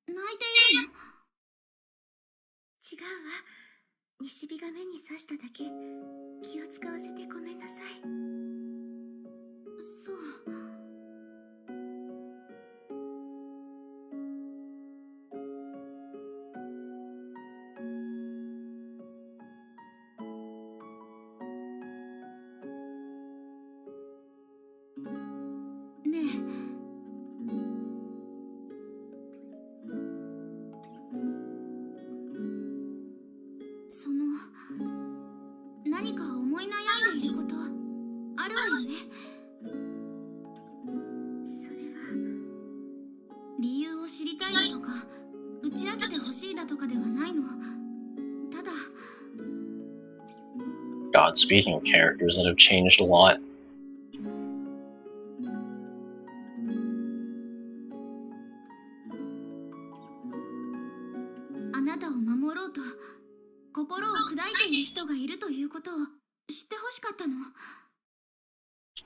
泣いているの？違うわ。西日が目に刺しただけ。気を使わせてごめんなさい。そう。ねえ。何か思い悩んでいることあるわよね。それは理由を知りたいだとか打ち明けてほしいだとかではないの。ただ God, speaking of characters that have changed a lot. あなたを守ろうと心を砕いている人がいるということを知ってほしかったの。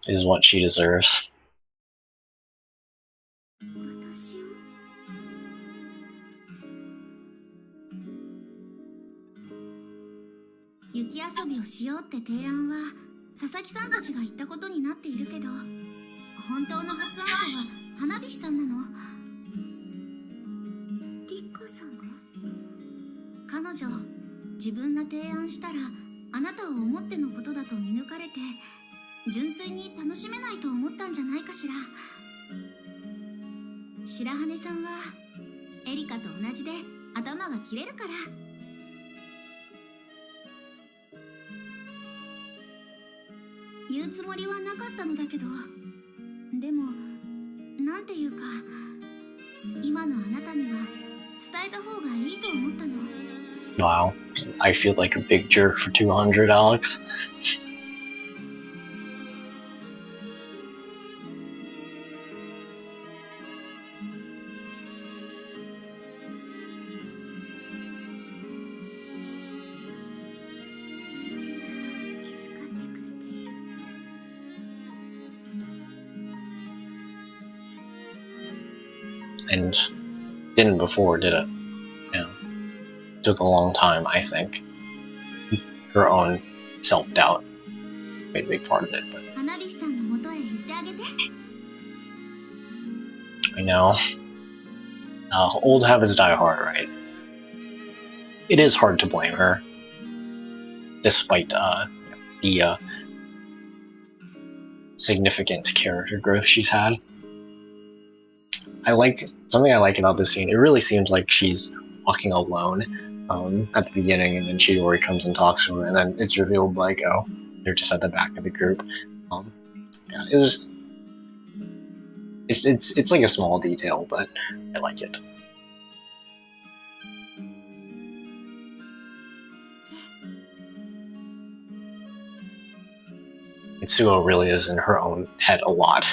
Is what she deserves. 私を雪遊びをしようって提案は佐々木さんたちが言ったことになっているけど、本当の発案者は花火師さんなの。女、自分が提案したらあなたを思ってのことだと見抜かれて純粋に楽しめないと思ったんじゃないかしら。白羽さんはエリカと同じで頭が切れるから。言うつもりはなかったのだけど、でもなんていうか今のあなたには伝えた方がいいと思ったの。 Wow, I feel like a big jerk for 200, Alex. And didn't before, did it? Yeah. Took a long time, I think. Her own self-doubt made a big part of it, but I know. Old habits die hard, right? It is hard to blame her, despite the significant character growth she's had. Something I like about this scene. It really seems like she's walking alone at the beginning, and then Chidori comes and talks to her, and then it's revealed like, oh, they're just at the back of the group. Yeah, it's like a small detail, but I like it. Itsuo really is in her own head a lot,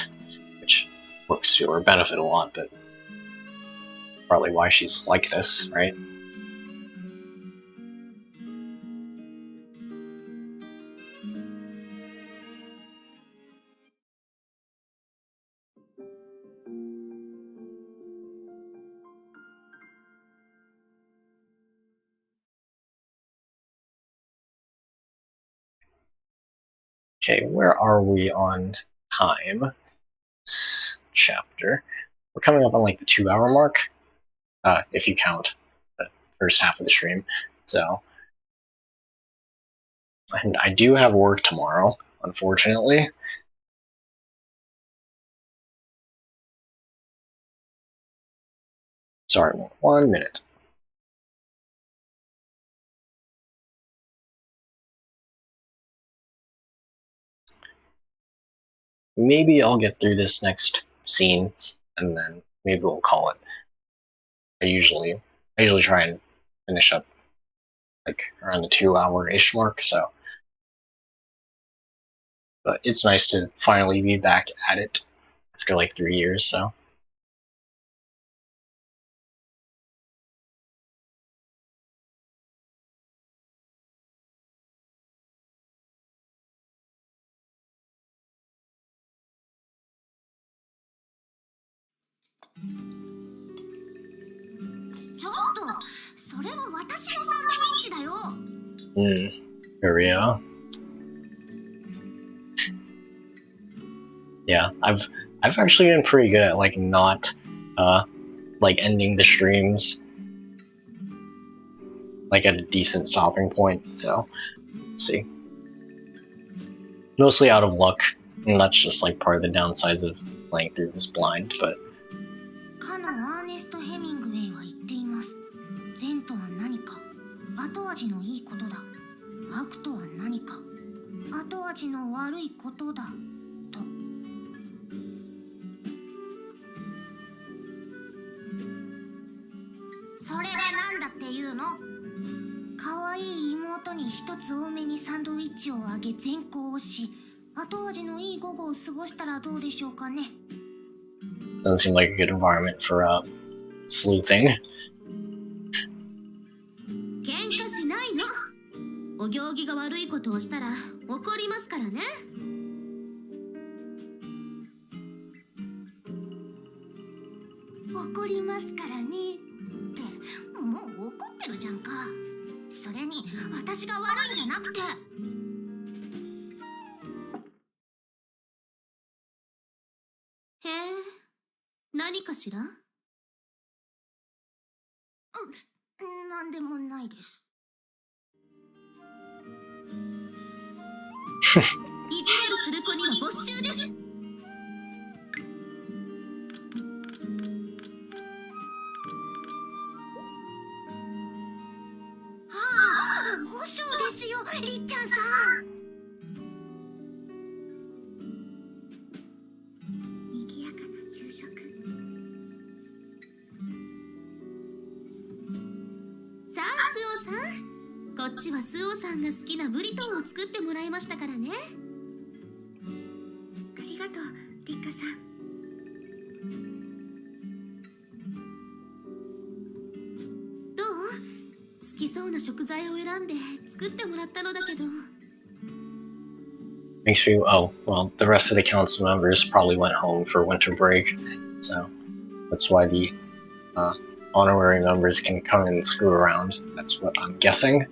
which works to her benefit a lot, but partly why she's like this, right? Okay, where are we on time? This chapter. We're coming up on like the 2-hour mark, if you count the first half of the stream. So, and I do have work tomorrow, unfortunately. Sorry, 1 minute. Maybe I'll get through this next scene, and then maybe we'll call it. I usually try and finish up like around the 2-hour-ish mark, so. But it's nice to finally be back at it after like 3 years, so. Here we are. Yeah, I've actually been pretty good at like not like ending the streams like at a decent stopping point, so let's see. Mostly out of luck, and that's just like part of the downsides of playing through this blind, but doesn't seem like a good environment for sleuthing. お行儀が悪いことをしたら怒りますからね。怒りますからねってもう怒ってるじゃんか。それに私が悪いんじゃなくて。へえ、何かしら？なんでもないです。する子には没収です。ご賞ですよ、りっちゃんさん。にぎやかな昼食。さあ、スオさん。こっちはスオさんが好きなブリトーを作ってもらいましたからね。ありがとう、リッカさん。どう？好きそうな食材を選んで作ってもらったのだけど。Makes me, oh, well, the rest of the council members probably went home for winter break, so that's why the honorary members can come and screw around. That's what I'm guessing.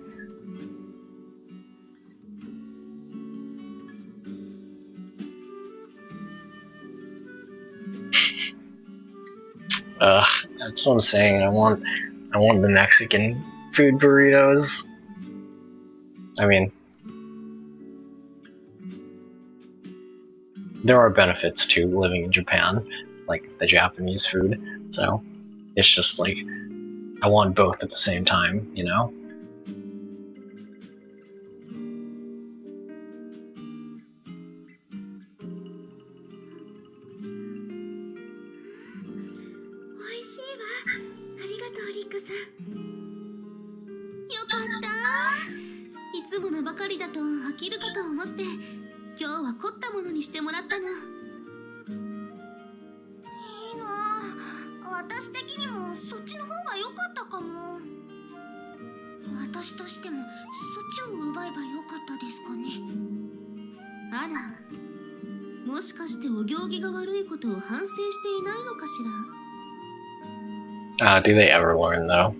That's what I'm saying. I want the Mexican food burritos. I mean, there are benefits to living in Japan, like the Japanese food, so it's just like I want both at the same time, you know? Do they ever learn, though?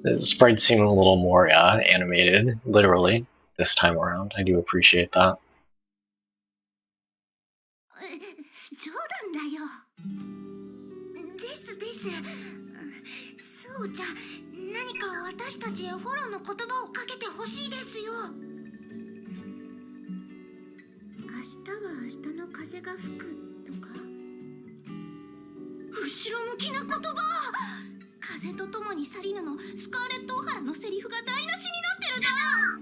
The sprites seem a little more animated, literally, this time around. I do appreciate that. 冗談だよ。ですです。そうちゃん、何か私たちへフォローの言葉をかけてほしいですよ。明日は明日の風が吹くとか？後ろ向きな言葉。風とともに去りぬのスカーレット・オハラのセリフが台無しになってるじゃん。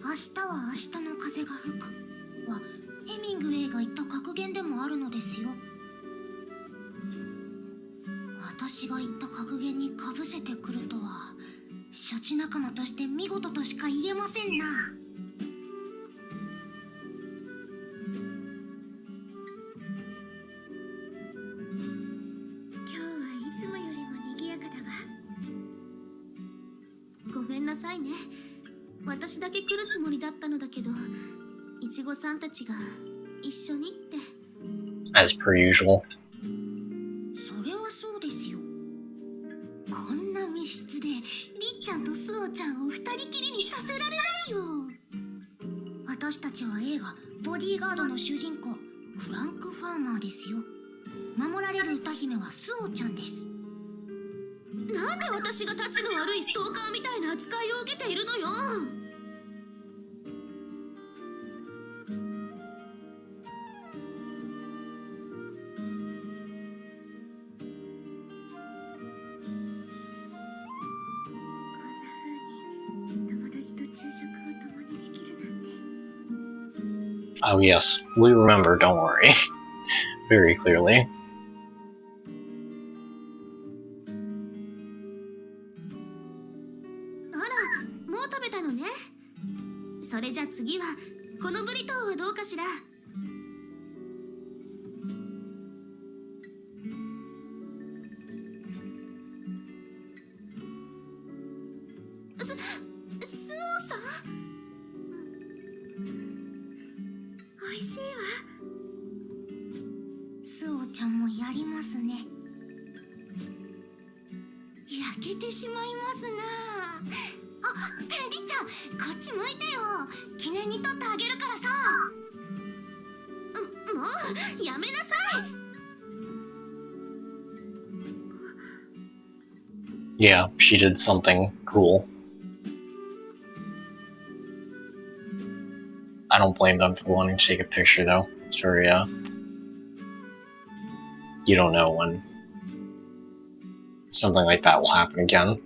明日は明日の風が吹くはヘミングウェイが言った格言でもあるのですよ。私が言った格言にかぶせてくるとは処置仲間として見事としか言えませんな。今日はいつもよりも賑やかだわ。ごめんなさいね。私だけ来るつもりだったのだけど、いちごさんたちが一緒にって。As per usual. それはそうですよ。こんな密室でりっちゃんとスオちゃんを二人きりにさせられないよ。私たちは映画「ボディーガード」の主人公フランク・ファーマーですよ。守られる歌姫はスオちゃんです。なんで私がタチの悪いストーカーみたいな扱いを受けているのよ。Oh yes, we remember, don't worry. Very clearly. もう食べたのね。それじゃ次はこのブリトーはどうかしら。スオさん、おいしいわ。スオちゃんもやりますね。焼けてしまいますな。あ、りっちゃん、こっち向いてよ。記念に撮ってあげるからさ。もうやめなさい。Yeah, she did something cool. I don't blame them for wanting to take a picture, though. It's very, you don't know when something like that will happen again.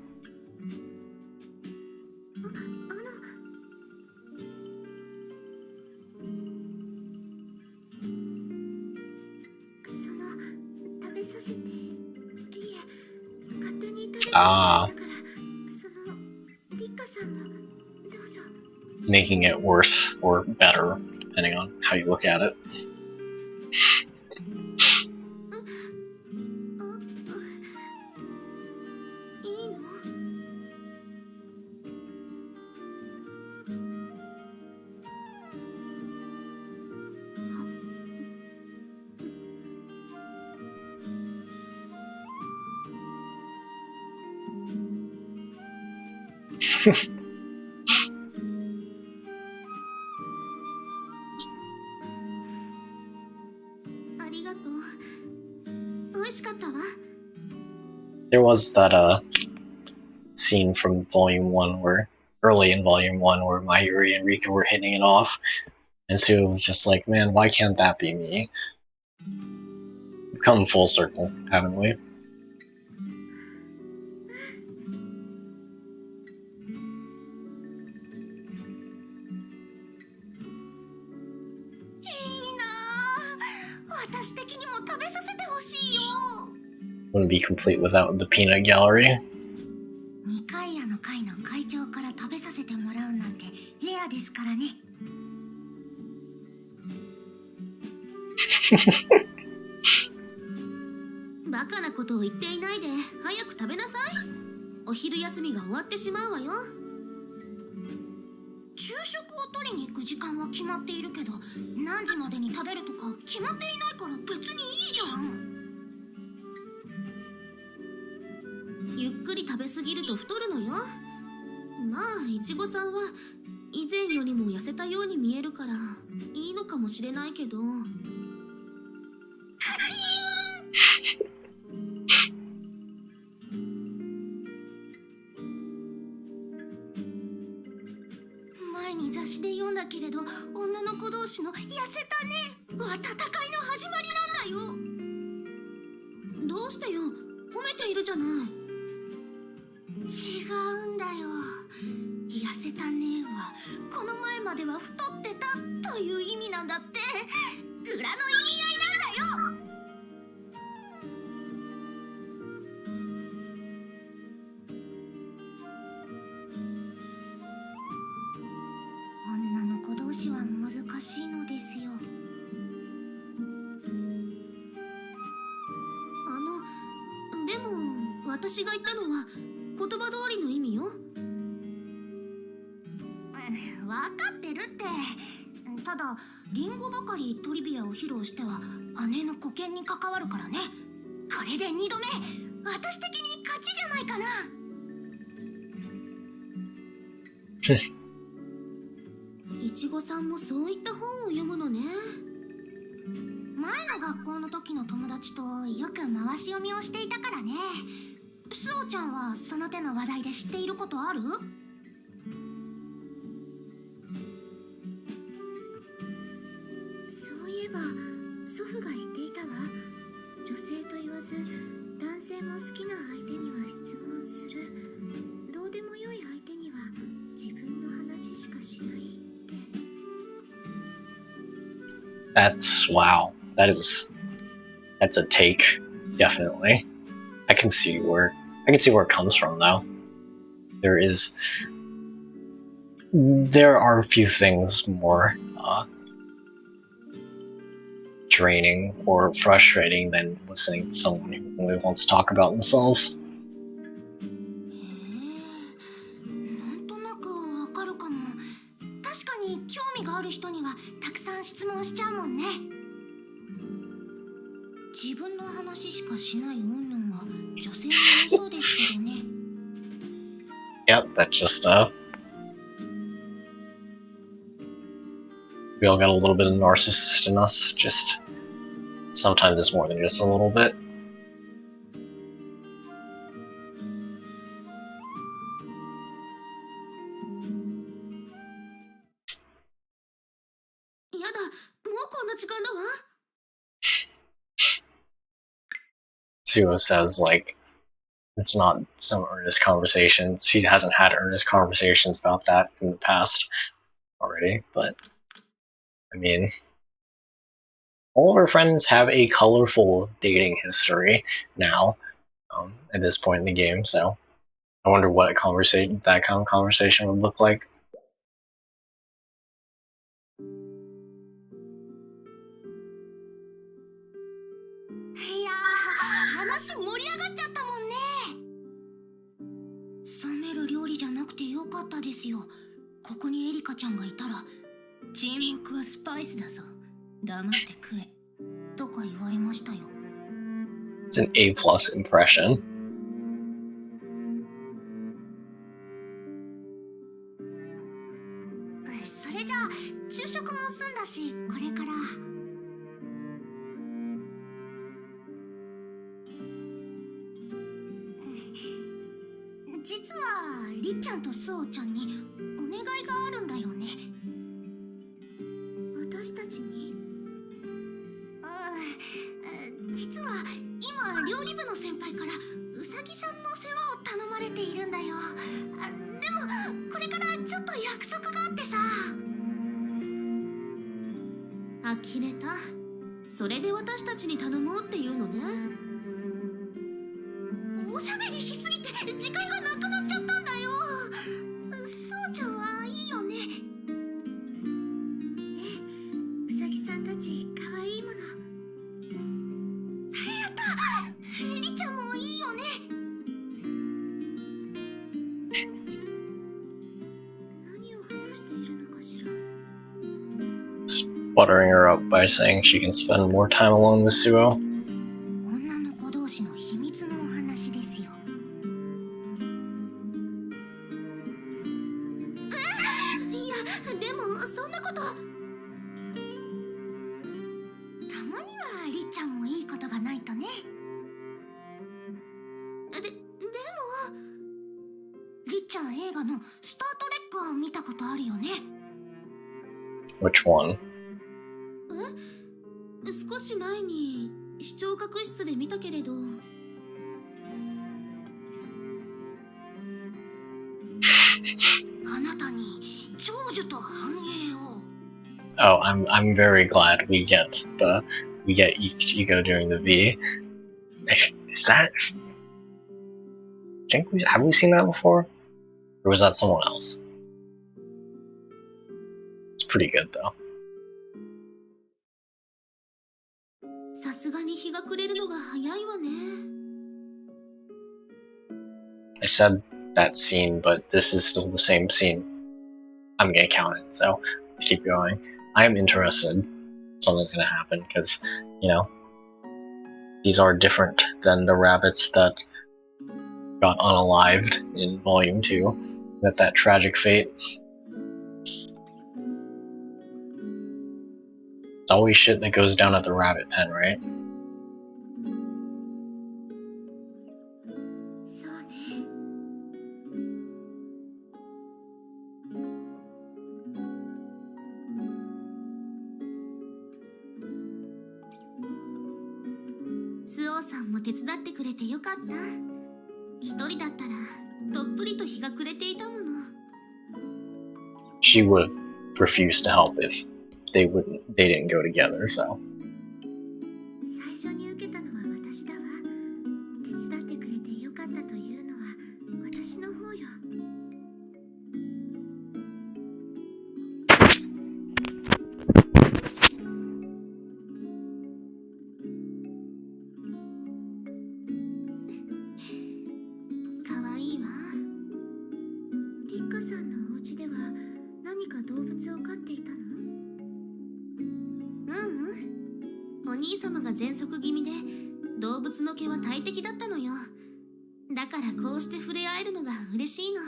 ああ。Making it worse or better, depending on how you look at it. There was that scene from Volume 1 where, early in Volume 1, where Mayuri and Rika were hitting it off, and Sue was just like, man, why can't that be me? We've come full circle, haven't we? Wouldn't be complete without the peanut gallery. That's wow. That's a take, definitely. I can see where it comes from, though. There are a few things more draining or frustrating than listening to someone who only wants to talk about themselves. Yep, that's just we all got a little bit of narcissist in us, just sometimes it's more than just a little bit. 時間だわ。 Suo says, like, it's not some earnest conversations. She hasn't had earnest conversations about that in the past already, but I mean, all of her friends have a colorful dating history now, at this point in the game, so I wonder what that kind of conversation would look like. いやー、話盛り上がっちゃったもんね。冷める料理じゃなくてよかったですよ。ここにエリカちゃんがいたら、沈黙はスパイスだぞ。黙って食え。とか言われましたよ。It's an A+ impression. それじゃあ、昼食も済んだし、これから。実はりっちゃんとスオちゃんにお願いがあるんだよね。私たちに？実は今料理部の先輩からうさぎさんの世話を頼まれているんだよ。でもこれからちょっと約束があってさ。呆れた。それで私たちに頼もうっていうのね。おしゃべりしすぎて時間がなくなっちゃったんだよ。そうちゃんはいいよね。うさぎさんたちかわいいもの。やった、りっちゃんもいいよね。何を話しているのかしら。Buttering her up by saying she can spend more time alone with Suo. 女の子同士の秘密のお話ですよ。いや、でもそんなこと。たまにはりっちゃんもいいことがないとね。でもりっちゃん映画のスタートレックは見たことあるよね。Which one? 少し前に視聴覚室で見たけれど。あなたに長寿と繁栄を。Oh, I'm very glad we get Ichigo during the V. Is that? Have we seen that before, or was that someone else? It's pretty good though. さすがに日が暮れるのが早いわね。I said that scene, but this is still the same scene. I'm gonna count it, so let's keep going. I am interested something's gonna happen because, you know, these are different than the rabbits that got unalived in Volume 2 with that tragic fate. It's always shit that goes down at the rabbit pen, right? そうね。スオさんも手伝ってくれてよかった。一人だったらどっぷりと日が暮れていたもの。She would have refused to help if they didn't go together, so. 最初に受けたのは私だわ。手伝ってくれてよかったというのは私の方よ。かわいいわ。リッカさんのお家では何か動物を飼っていたの？お兄様が喘息気味で動物の毛は大敵だったのよ。だからこうして触れ合えるのが嬉しいの。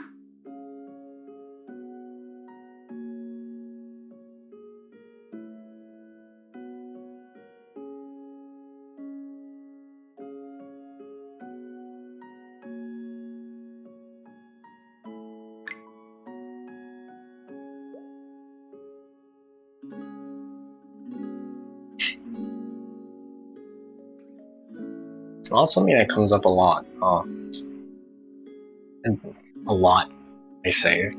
It's not something that comes up a lot. And a lot, I say,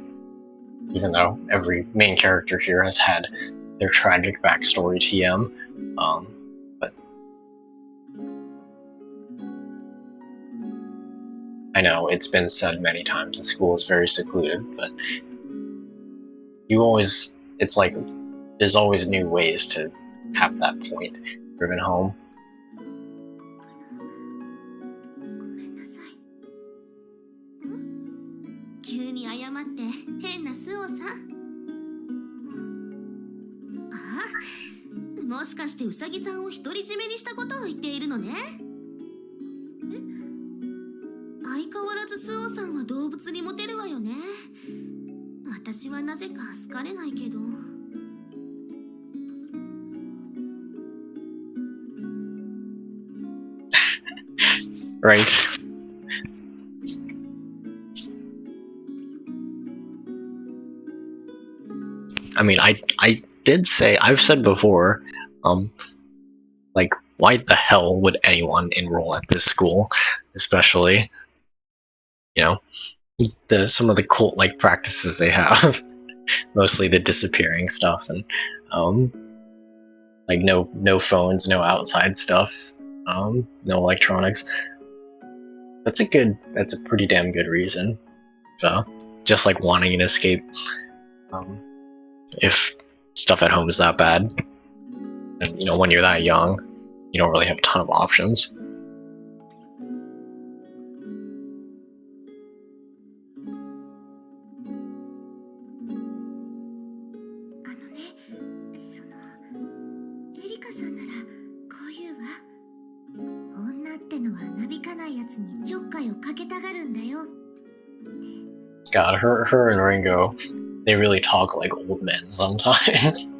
even though every main character here has had their tragic backstory TM. But I know it's been said many times that school is very secluded, but it's like there's always new ways to have that point driven home. 急に謝って変な素をさ。ああ、もしかしてウサギさんを独り占めにしたことを言っているのね。相変わらずスオさんは動物にモテるわよね。私はなぜか好かれないけど。Right. I mean, I did say, I've said before, like, why the hell would anyone enroll at this school? Especially, you know, some of the cult-like practices they have. Mostly the disappearing stuff and, like, no phones, no outside stuff, no electronics. That's a pretty damn good reason. So, just like wanting an escape. If stuff at home is that bad, and, you know, when you're that young, you don't really have a ton of options. God, her and Ringo, they really talk like old men sometimes.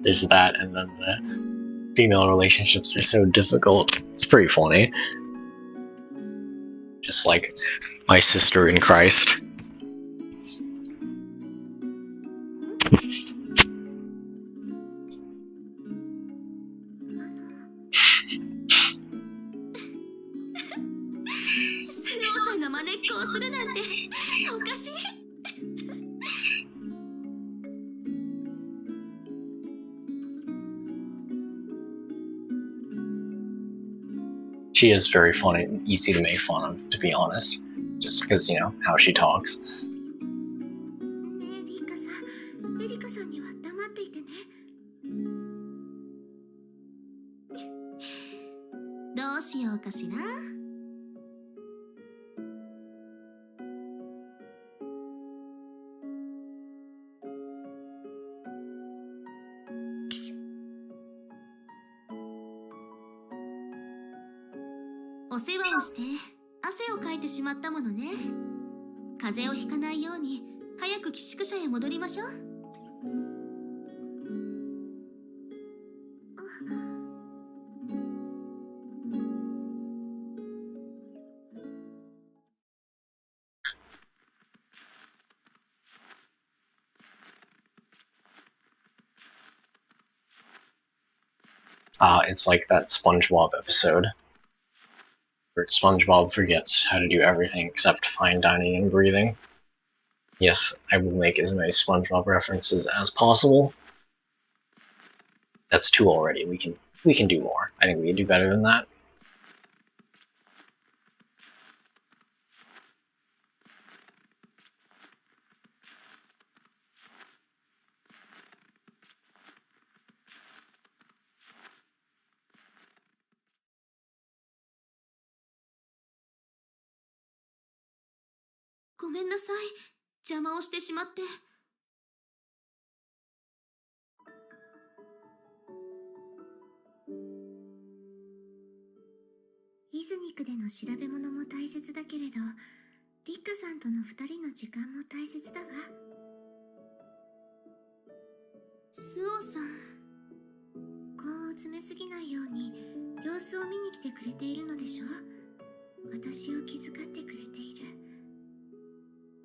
There's that, and then the female relationships are so difficult. It's pretty funny. Just like my sister in Christ. She is very funny and easy to make fun of, to be honest. Just because, you know, how she talks. It's like that SpongeBob episode where SpongeBob forgets how to do everything except fine dining and breathing. Yes, I will make as many SpongeBob references as possible. That's 2 already. We can do more. I think we can do better than that.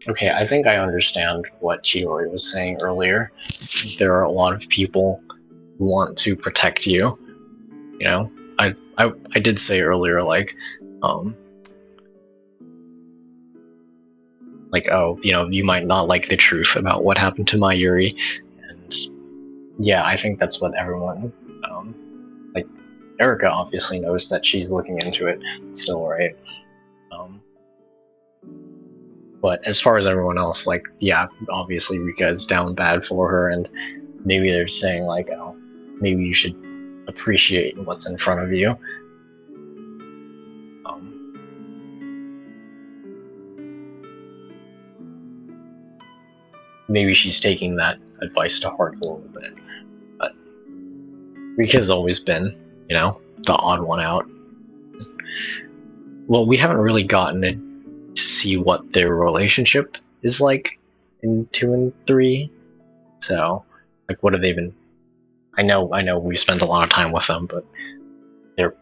Okay, I think I understand what Chidori was saying earlier. There are a lot of people who want to protect you, you know? I did say earlier, like, oh, you might not like the truth about what happened to Mayuri, and yeah, I think that's what everyone, like, Erica obviously knows that she's looking into it still, right? But as far as everyone else, like, yeah, obviously Rika is down bad for her, and maybe they're saying, like, oh, maybe you should appreciate what's in front of you. Maybe she's taking that advice to heart a little bit. But Rika's always been, the odd one out. Well, we haven't really gotten to see what their relationship is like in 2 and 3. So, like, what have they been? I know we spent a lot of time with them, but their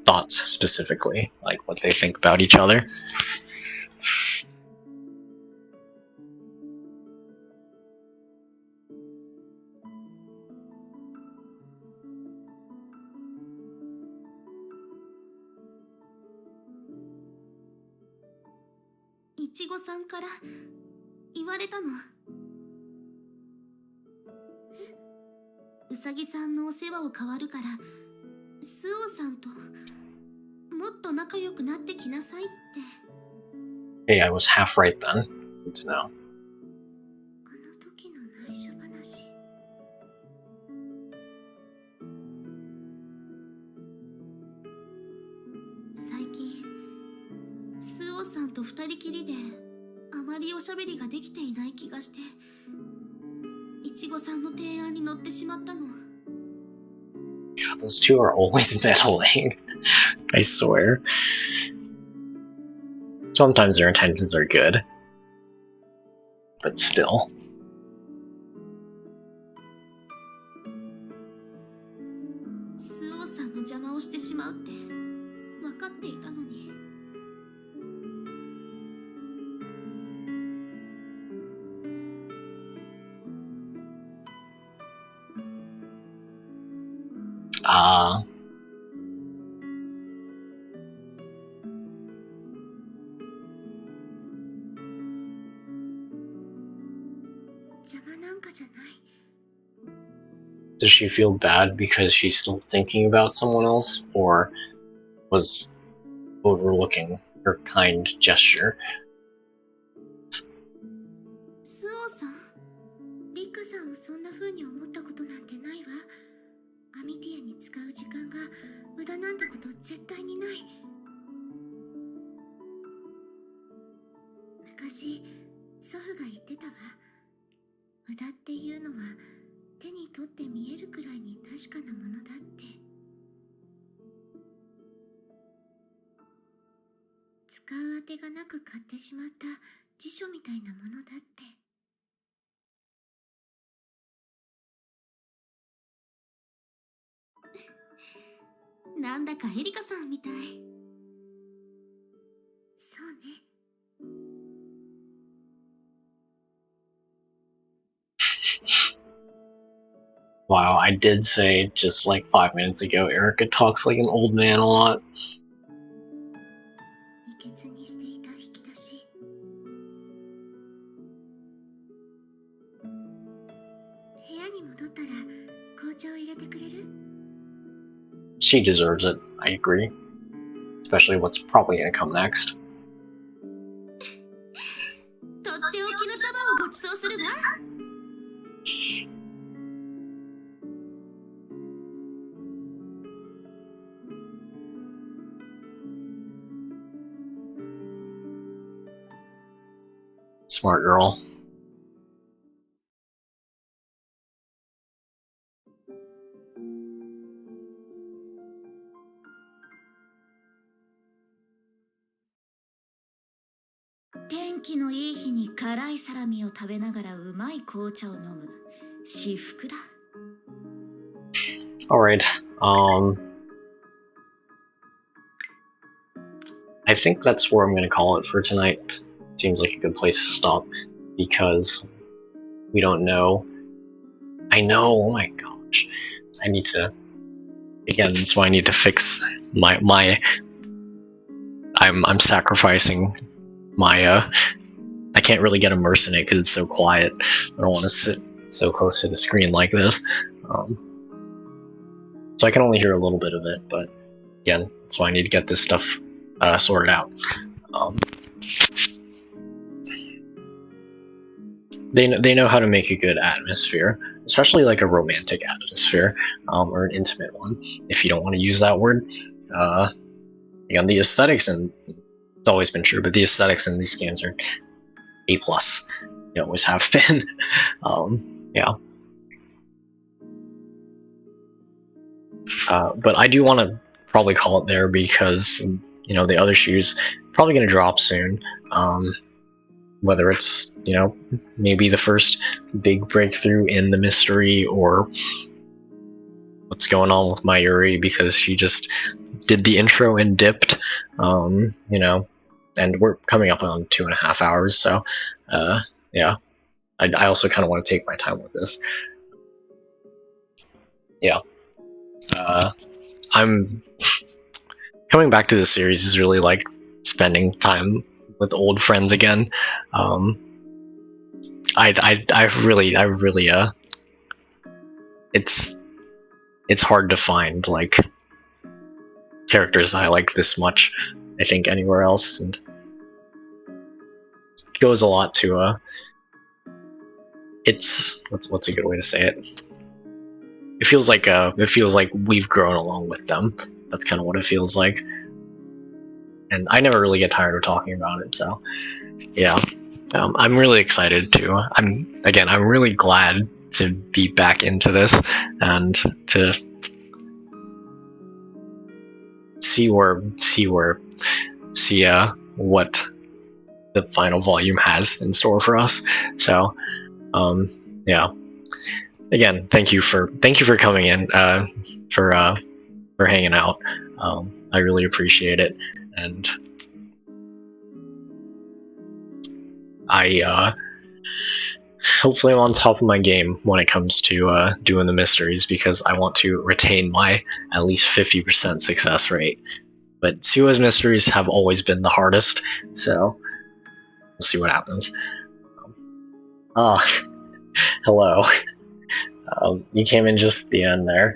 thoughts specifically, like what they think about each other. Ichigo さんから言われたの。うさぎさんのお世話を代わるから、スオさんともっと仲良くなってきなさいって。Hey, I was half right then. Good to know. あの時の内緒話。最近、スオさんと二人きりであまりおしゃべりができていない気がして、いちごさんの提案に乗ってしまったの。God, those two are always meddling. I swear. Sometimes their intentions are good, but still. スオさんの邪魔をしてしまうって分かっていたのに。邪魔なんかじゃない。 Does she feel bad because she's still thinking about someone else, or was overlooking her kind gesture? スオさん、リカさんをそんな風に思ったことなんてないわ。アミティアに使う時間が無駄なんてこと絶対にない。昔、祖父が言ってたわ。無駄っていうのは手に取って見えるくらいに確かなものだって。使うあてがなく買ってしまった辞書みたいなものだって。なんだかエリカさんみたい。そうね。Wow, I did say just like 5 minutes ago, Erica talks like an old man a lot. 未決にしていた引き出し。部屋に戻ったら紅茶を入れてくれる？ She deserves it, I agree. Especially what's probably gonna come next. とっておきの茶葉をごちそうするわ。Smart girl. 天気のいい日に辛いサラミを食べながらうまい紅茶を飲む至福だ。 Alright, I think that's where I'm gonna call it for tonight. Seems like a good place to stop, because we don't know. I know, oh my gosh. I need to again, that's why I need to fix my I'm sacrificing my I can't really get immersed in it because it's so quiet. I don't want to sit so close to the screen like this. So I can only hear a little bit of it, but again, that's why I need to get this stuff sorted out. They know how to make a good atmosphere, especially like a romantic atmosphere, or an intimate one, if you don't want to use that word. Again, the aesthetics, and it's always been true, but the aesthetics in these games are A+. They always have been. Yeah. But I do want to probably call it there because, you know, the other shoe's probably going to drop soon. Whether it's, you know, maybe the first big breakthrough in the mystery, or what's going on with Mayuri because she just did the intro and dipped, you know, and we're coming up on 2.5 hours, so yeah, I also kind of want to take my time with this. Yeah. I'm coming back to this series is really like spending time with old friends again. I really it's hard to find like characters that I like this much, I think, anywhere else, and it goes a lot to it's what's a good way to say it? It feels like we've grown along with them. That's kind of what it feels like. And I never really get tired of talking about it, so yeah. I'm really excited too. I'm really glad to be back into this and to see what the final volume has in store for us. So yeah. Again, thank you for coming in, for hanging out. I really appreciate it, and I hopefully I'm on top of my game when it comes to doing the mysteries, because I want to retain my at least 50% success rate. But Sua's mysteries have always been the hardest, so we'll see what happens. Hello. You came in just at the end there.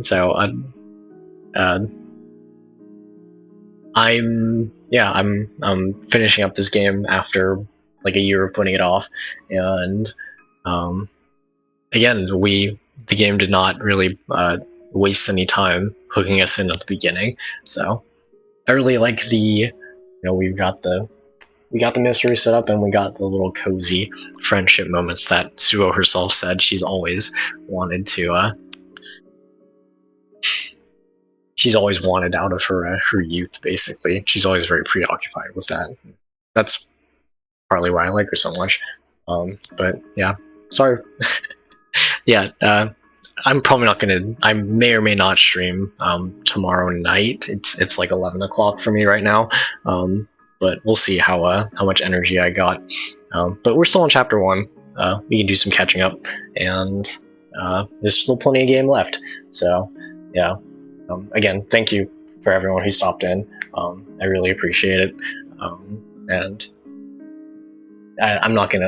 So I'm finishing up this game after like a year of putting it off, and again, the game did not really waste any time hooking us in at the beginning. So I really like we got the mystery set up, and we got the little cozy friendship moments that Suo herself said she's always wanted to. She's always wanted out of her youth, basically. She's always very preoccupied with that. That's partly why I like her so much. But yeah, sorry. Yeah, I'm probably not gonna. I may or may not stream tomorrow night. It's like 11 o'clock for me right now. But we'll see how much energy I got. But we're still on chapter 1. We can do some catching up, and there's still plenty of game left. So yeah. Again, thank you for everyone who stopped in. I really appreciate it. And I'm not going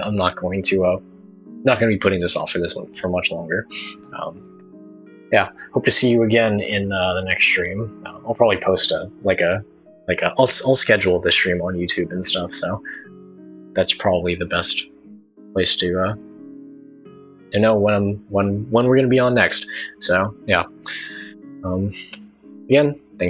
to be putting this off for this one for much longer. Yeah, hope to see you again in the next stream. I'll probably post I'll schedule the stream on YouTube and stuff. So that's probably the best place to know when we're gonna be on next. So yeah. Again,